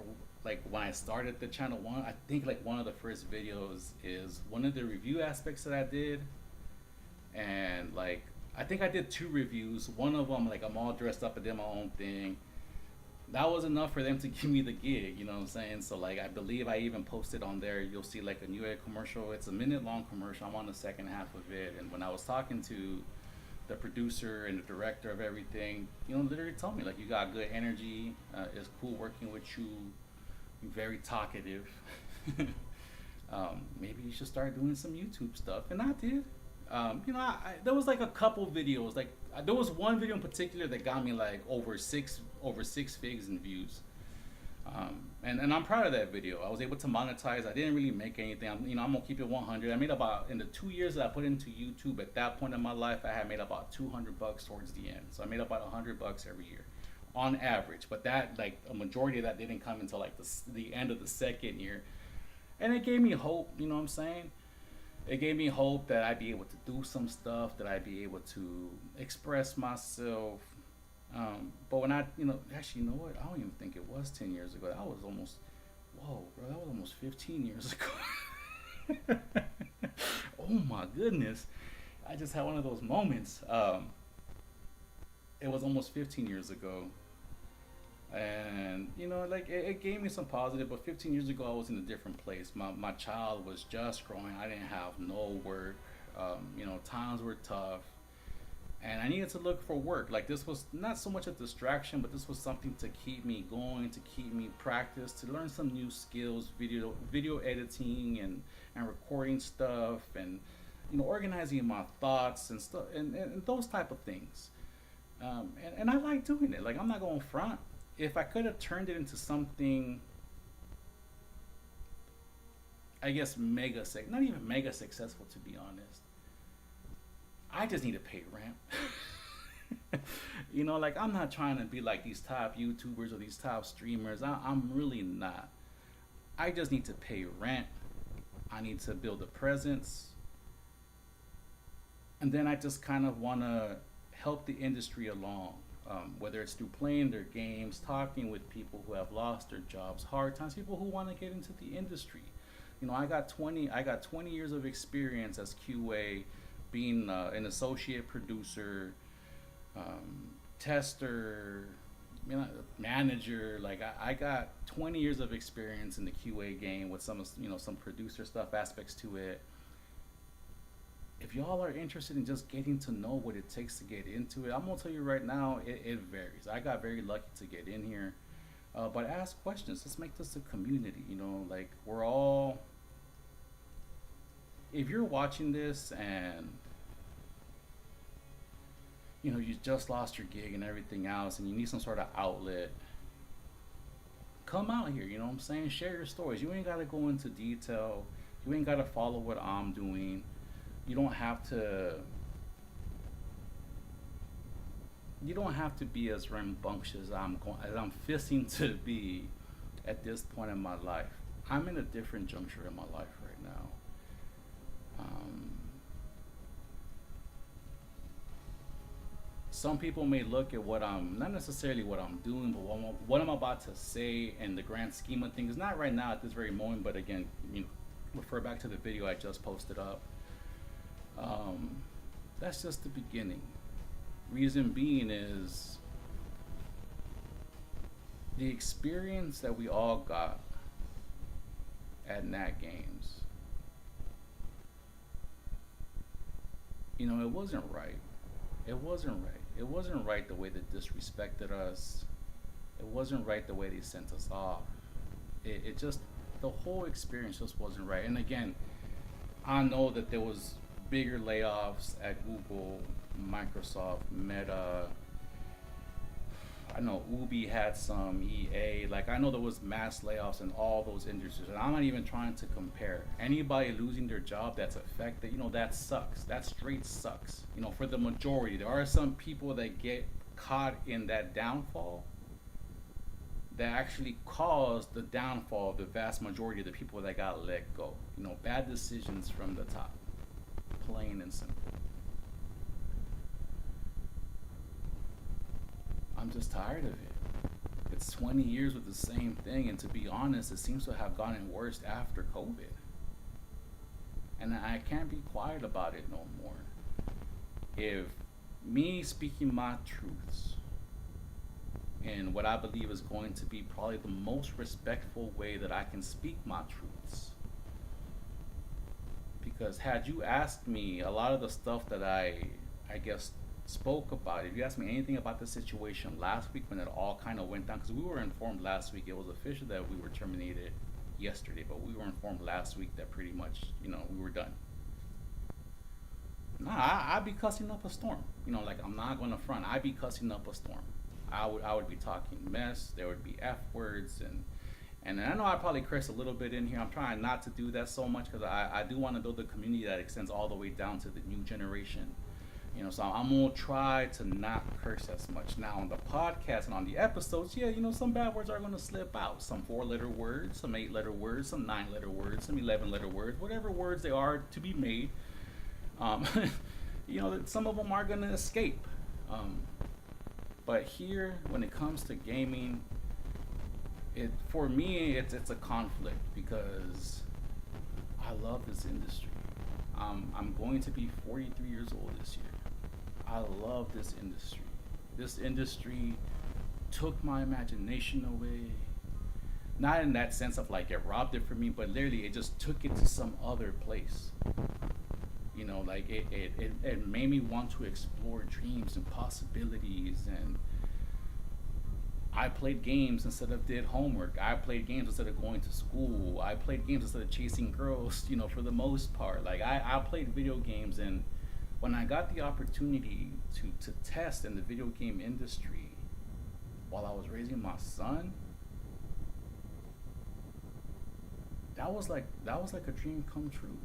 Speaker 1: when I started the channel one, I think like one of the first videos is one of the review aspects that I did, and like I think I did 2 reviews. One of them like I'm all dressed up and did my own thing. That was enough for them to give me the gig, you know what I'm saying? So like I believe I even posted on there, you'll see like a Newegg commercial. It's a minute-long commercial. I'm on the second half of it, and when I was talking to the producer and the director of everything, you know, literally told me like you got good energy. It's cool working with you. You're very talkative. Maybe you should start doing some YouTube stuff, and I did. You know, there was like a couple videos. Like there was one video in particular that got me like over six figs in views. And I'm proud of that video. I was able to monetize. I didn't really make anything. I'm gonna keep it 100. I made about, in the 2 years that I put into YouTube, at that point in my life, I had made about $200 towards the end. So I made about $100 every year, on average. But that, like, a majority of that didn't come until like the end of the second year, and it gave me hope. You know what I'm saying? It gave me hope that I'd be able to do some stuff, that I'd be able to express myself. But when actually, you know what? I don't even think it was 10 years ago. That was almost, whoa, bro, that was almost 15 years ago. Oh my goodness. I just had one of those moments. It was almost 15 years ago. And, you know, like, it gave me some positive, but 15 years ago, I was in a different place. My child was just growing. I didn't have no work. You know, times were tough. And I needed to look for work. Like, this was not so much a distraction, but this was something to keep me going, to keep me practice, to learn some new skills, video editing and recording stuff, and, you know, organizing my thoughts and stuff, and those type of things. And I like doing it. Like, I'm not going to front. If I could have turned it into something, I guess not even mega successful, to be honest. I just need to pay rent. You know, like, I'm not trying to be like these top YouTubers or these top streamers. I'm really not. I just need to pay rent. I need to build a presence. And then I just kind of want to help the industry along. Whether it's through playing their games, talking with people who have lost their jobs, hard times, people who want to get into the industry. You know, I got 20 years of experience as QA, being an associate producer, tester, you know, manager. Like I got 20 years of experience in the QA game with some, some producer stuff aspects to it. If y'all are interested in just getting to know what it takes to get into it, I'm gonna tell you right now, it varies. I got very lucky to get in here, but ask questions. Let's make this a community. Like we're all. If you're watching this and you just lost your gig and everything else, and you need some sort of outlet, come out here. You know what I'm saying? Share your stories. You ain't gotta go into detail. You ain't gotta follow what I'm doing. You don't have to be as rambunctious as I'm fisting to be at this point in my life. I'm in a different juncture in my life right now. Some people may look at what I'm not necessarily what I'm doing, but what I'm about to say in the grand scheme of things, not right now at this very moment, but again, refer back to the video I just posted up. That's just the beginning. Reason being is the experience that we all got at Nat Games. It wasn't right. It wasn't right. It wasn't right the way they disrespected us. It wasn't right the way they sent us off. It just, the whole experience just wasn't right. And again, I know that there was bigger layoffs at Google, Microsoft, Meta. I know Ubi had some, EA. Like, I know there was mass layoffs in all those industries, and I'm not even trying to compare. Anybody losing their job that's affected, that sucks. That straight sucks. For the majority, there are some people that get caught in that downfall that actually caused the downfall of the vast majority of the people that got let go. Bad decisions from the top. Plain and simple. I'm just tired of it. It's 20 years with the same thing, and to be honest, it seems to have gotten worse after COVID. And I can't be quiet about it no more. If me speaking my truths in what I believe is going to be probably the most respectful way that I can speak my truths. Because had you asked me a lot of the stuff that I guess spoke about, if you asked me anything about the situation last week when it all kind of went down, because we were informed last week, it was official that we were terminated yesterday, but we were informed last week that pretty much, we were done. I'd be cussing up a storm. Like, I'm not going to front. I'd be cussing up a storm. I would be talking mess. There would be F words, and I know I probably curse a little bit in here. I'm trying not to do that so much because I do want to build a community that extends all the way down to the new generation. So I'm going to try to not curse as much. Now on the podcast and on the episodes, yeah, some bad words are going to slip out. Some 4-letter words, some 8-letter words, some 9-letter words, some 11-letter words, whatever words they are to be made. Some of them are going to escape. But here, when it comes to gaming, for me, it's a conflict because I love this industry. I'm going to be 43 years old this year. I love this industry. This industry took my imagination away. Not in that sense of like it robbed it from me, but literally it just took it to some other place. Like it made me want to explore dreams and possibilities, and I played games instead of did homework. I played games instead of going to school. I played games instead of chasing girls, for the most part. Like I played video games, and when I got the opportunity to test in the video game industry while I was raising my son, that was like a dream come true.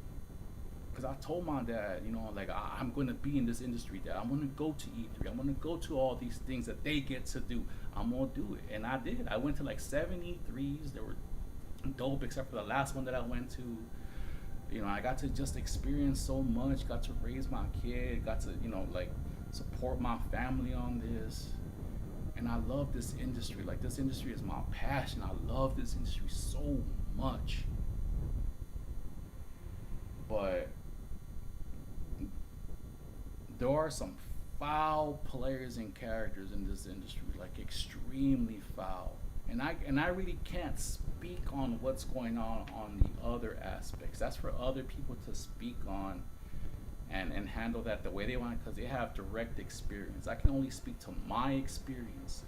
Speaker 1: Because I told my dad, like I'm going to be in this industry, Dad. I'm going to go to E3. I'm going to go to all these things that they get to do. I'm going to do it. And I did. I went to like 7 E3s. They were dope except for the last one that I went to. I got to just experience so much, got to raise my kid, got to, like support my family on this. And I love this industry. Like, this industry is my passion. I love this industry so much. But there are some foul players and characters in this industry, like extremely foul. And I really can't speak on what's going on the other aspects. That's for other people to speak on and handle that the way they want because they have direct experience. I can only speak to my experiences.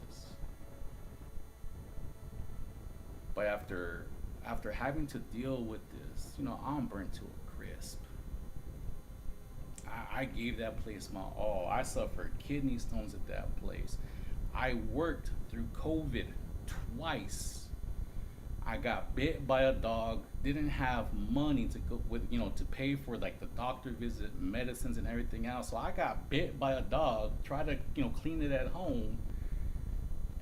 Speaker 1: But after having to deal with this, I'm burnt to a crisp. I gave that place my all. I suffered kidney stones at that place. I worked through COVID twice. I got bit by a dog, didn't have money to go with, to pay for like the doctor visit, medicines and everything else. So I got bit by a dog, tried to, clean it at home,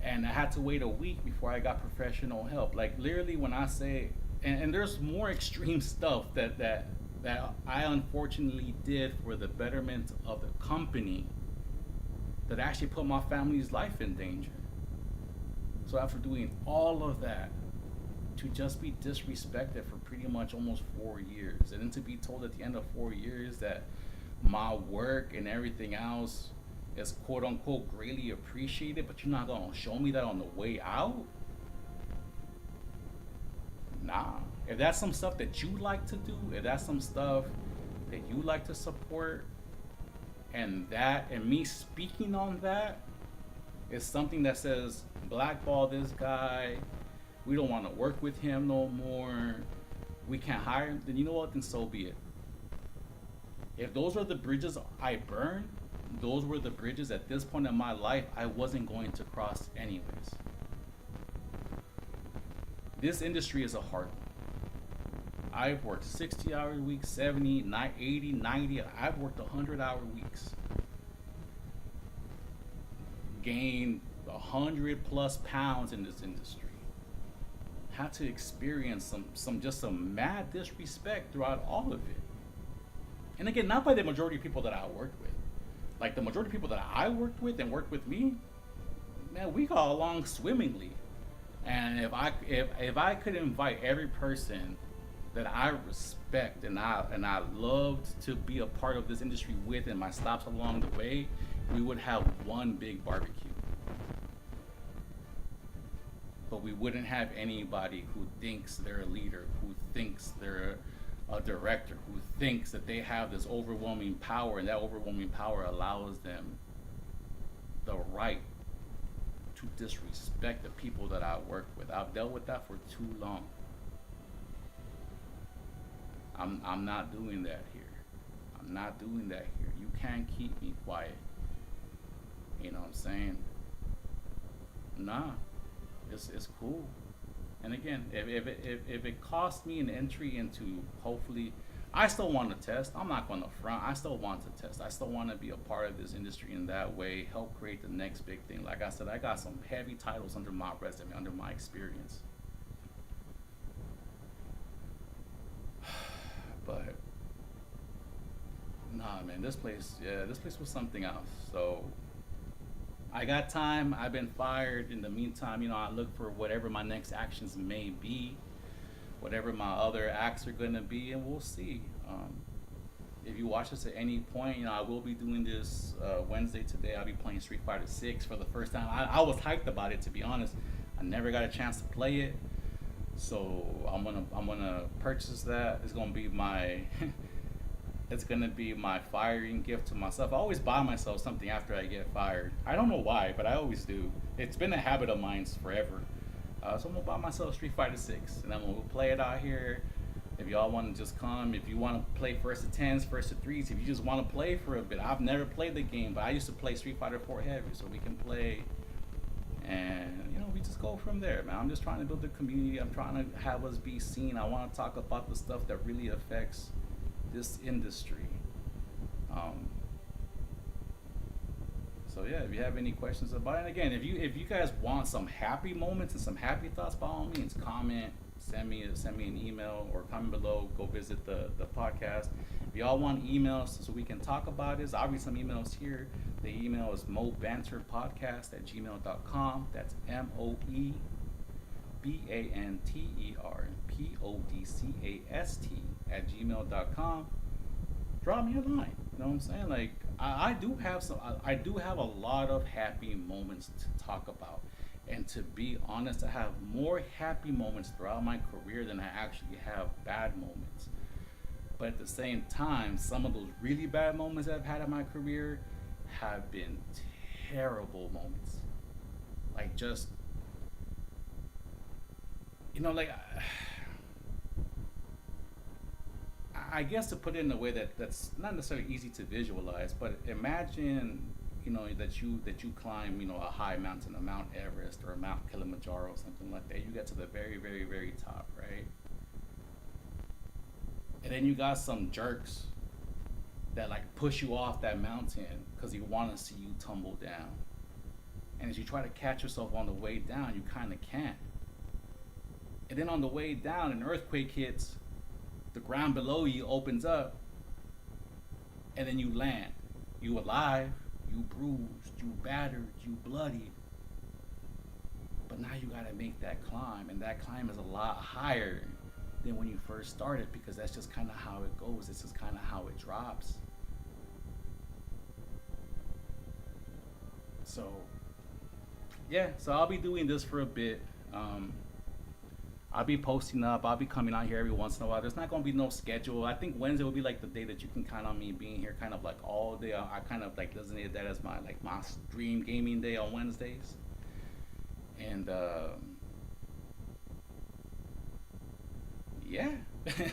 Speaker 1: and I had to wait a week before I got professional help. Like literally when I say, and there's more extreme stuff that I unfortunately did for the betterment of the company that actually put my family's life in danger. So after doing all of that, to just be disrespected for pretty much almost 4 years, and then to be told at the end of 4 years that my work and everything else is quote unquote greatly appreciated, but you're not gonna show me that on the way out? Nah. If that's some stuff that you like to do, if that's some stuff that you like to support, and me speaking on that is something that says blackball this guy, we don't want to work with him no more, we can't hire him, then you know what, then so be it. If those are the bridges I burned, those were the bridges at this point in my life I wasn't going to cross anyways. This industry is a hard one. I've worked 60-hour weeks, 70, 80, 90, I've worked 100-hour weeks. Gained 100 plus pounds in this industry. Had to experience some mad disrespect throughout all of it. And again, not by the majority of people that I worked with. Like the majority of people that I worked with and worked with me, man, we got along swimmingly. And if I could invite every person that I respect and I loved to be a part of this industry with and my stops along the way, we would have one big barbecue. But we wouldn't have anybody who thinks they're a leader, who thinks they're a director, who thinks that they have this overwhelming power, and that overwhelming power allows them the right to disrespect the people that I work with. I've dealt with that for too long. I'm not doing that here. I'm not doing that here. You can't keep me quiet. You know what I'm saying? Nah, it's cool. And again, if it costs me an entry into, hopefully, I still want to test. I'm not going to front. I still want to test. I still want to be a part of this industry in that way, help create the next big thing. Like I said, I got some heavy titles under my resume, under my experience. But nah, man, this place was something else. So I got time. I've been fired. In the meantime, I look for whatever my next actions may be, whatever my other acts are gonna be, and we'll see. If you watch this at any point, I will be doing this Wednesday today. I'll be playing Street Fighter 6 for the first time. I was hyped about it, to be honest. I never got a chance to play it. So I'm gonna purchase that. It's gonna be my it's gonna be my firing gift to myself. I always buy myself something after I get fired. I don't know why, but I always do. It's been a habit of mine forever. So I'm gonna buy myself Street Fighter 6, and I'm gonna play it out here. If y'all want to just come, if you want to play first to 10s, first to 3s, if you just want to play for a bit. I've never played the game, but I used to play Street Fighter 4 heavy, so we can play. And we just go from there, man. I'm just trying to build a community. I'm trying to have us be seen. I want to talk about the stuff that really affects this industry. So yeah, if you have any questions about it, and again, if you guys want some happy moments and some happy thoughts, by all means, comment, send me an email, or comment below. Go visit the podcast. If y'all want emails so we can talk about this, I'll read some emails here. The email is mobanterpodcast@gmail.com. That's MOEBANTERPODCAST @gmail.com. drop me a line. You know what I'm saying? Like I do have some. I do have a lot of happy moments to talk about, and to be honest, I have more happy moments throughout my career than I actually have bad moments. But at the same time, some of those really bad moments I've had in my career have been terrible moments. Like just like I guess to put it in a way that's not necessarily easy to visualize, but imagine that you climb a high mountain, a Mount Everest or a Mount Kilimanjaro, something like that. You get to the very very very top, right? And then you got some jerks that like push you off that mountain because you want to see you tumble down. And as you try to catch yourself on the way down, you kind of can't. And then on the way down, an earthquake hits, the ground below you opens up, and then you land. You alive, you bruised, you battered, you bloodied. But now you gotta make that climb, and that climb is a lot higher than when you first started, because that's just kind of how it goes. This is kind of how it drops. So yeah, so I'll be doing this for a bit. I'll be posting up. I'll be coming out here every once in a while. There's not going to be no schedule. I think Wednesday will be like the day that you can count on me being here kind of like all day. I kind of like designated that as my stream gaming day on Wednesdays. And yeah,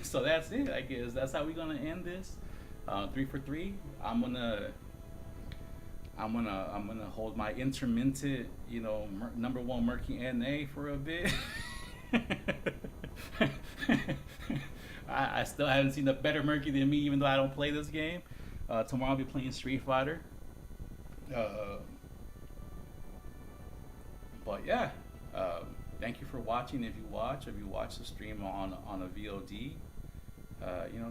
Speaker 1: so that's it. I guess that's how we're going to end this. 3 for 3. I'm gonna hold my intermittent, number one murky NA for a bit. I still haven't seen a better murky than me, even though I don't play this game. Tomorrow I'll be playing Street Fighter. But yeah, thank you for watching. If you watch the stream on a VOD,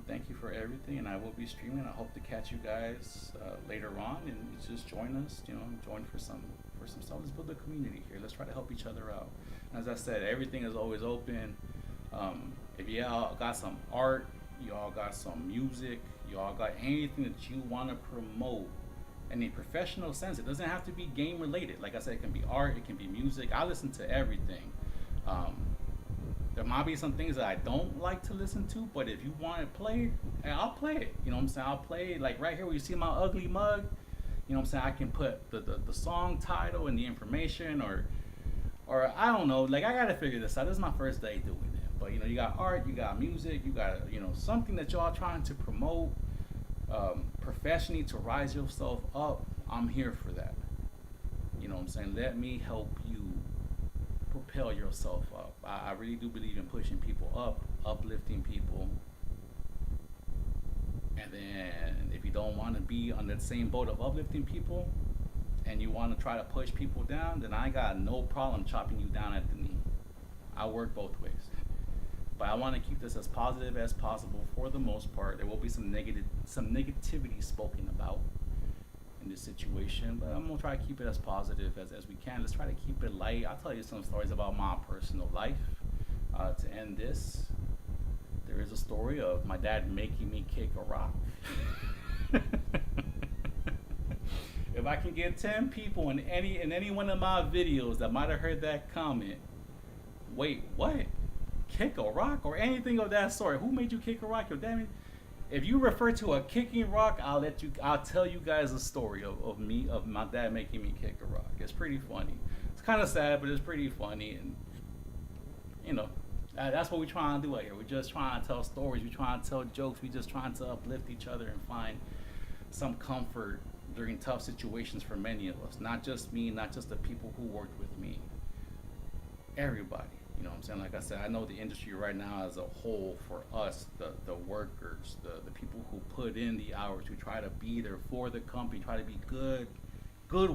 Speaker 1: thank you for everything, and I will be streaming. I hope to catch you guys later on, and just join us. Join for some stuff. Let's build a community here. Let's try to help each other out. As I said, everything is always open. If y'all got some art, y'all got some music, y'all got anything that you want to promote in a professional sense, it doesn't have to be game related. Like I said, it can be art, it can be music. I listen to everything. There might be some things that I don't like to listen to, but if you want to play it, I'll play it. You know what I'm saying? I'll play it. Like right here where you see my ugly mug, you know what I'm saying? I can put the song title and the information, or I don't know. Like I gotta figure this out. This is my first day doing it. But you got art, you got music, you got something that y'all trying to promote professionally to rise yourself up. I'm here for that. You know what I'm saying? Let me help you propel yourself up. I really do believe in pushing people up, uplifting people. And then if you don't want to be on that same boat of uplifting people and you want to try to push people down, then I got no problem chopping you down at the knee. I work both ways. But I want to keep this as positive as possible for the most part. There will be some negativity spoken about in this situation, but I'm gonna try to keep it as positive as we can. Let's try to keep it light. I'll tell you some stories about my personal life. To end this, there is a story of my dad making me kick a rock. If I can get 10 people in any one of my videos that might have heard that comment, wait, what? Kick a rock or anything of that sort? Who made you kick a rock? Yo, damn it. If you refer to a kicking rock, I'll tell you guys a story of my dad making me kick a rock. It's pretty funny. It's kind of sad, but it's pretty funny, and that's what we're trying to do out here. We're just trying to tell stories. We're trying to tell jokes. We're just trying to uplift each other and find some comfort during tough situations for many of us. Not just me, not just the people who worked with me. Everybody. You know what I'm saying? Like I said, I know the industry right now as a whole, for us, the workers, the people who put in the hours, who try to be there for the company, try to be good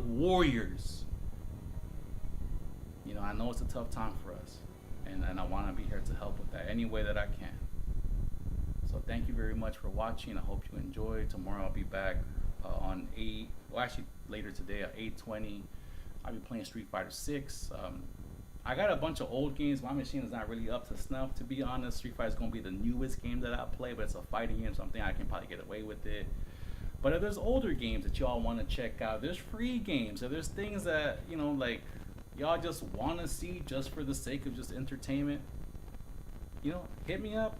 Speaker 1: warriors. I know it's a tough time for us, and I want to be here to help with that any way that I can. So thank you very much for watching. I hope you enjoyed. Tomorrow I'll be back on later today at 8:20. I'll be playing Street Fighter 6. I got a bunch of old games. My machine is not really up to snuff, to be honest. Street Fighter is gonna be the newest game that I play, but it's a fighting game, so I'm thinking I can probably get away with it. But if there's older games that y'all want to check out, there's free games, if there's things that like y'all just want to see just for the sake of just entertainment, hit me up,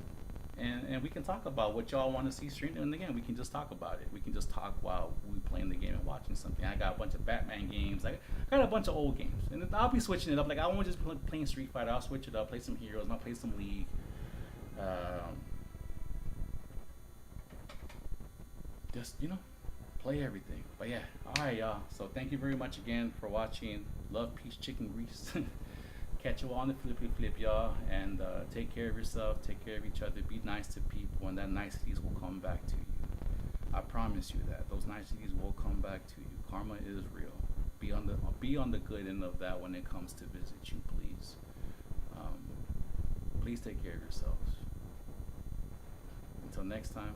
Speaker 1: and we can talk about what y'all want to see streamed. And again, we can just talk about it. We can just talk while we playing the game and watching something. I got a bunch of Batman games. I got a bunch of old games, and I'll be switching it up. Like I won't just playing Street Fighter. I'll switch it up. Play some Heroes. I'll play some League. Just play everything. But yeah, all right, y'all. So thank you very much again for watching. Love, peace, chicken grease. Catch you all on the flippy flip, y'all, and take care of yourself, take care of each other, be nice to people, and that niceties will come back to you. I promise you that those niceties will come back to you. Karma is real. Be on the good end of that when it comes to visit you, please. Please take care of yourselves. Until next time.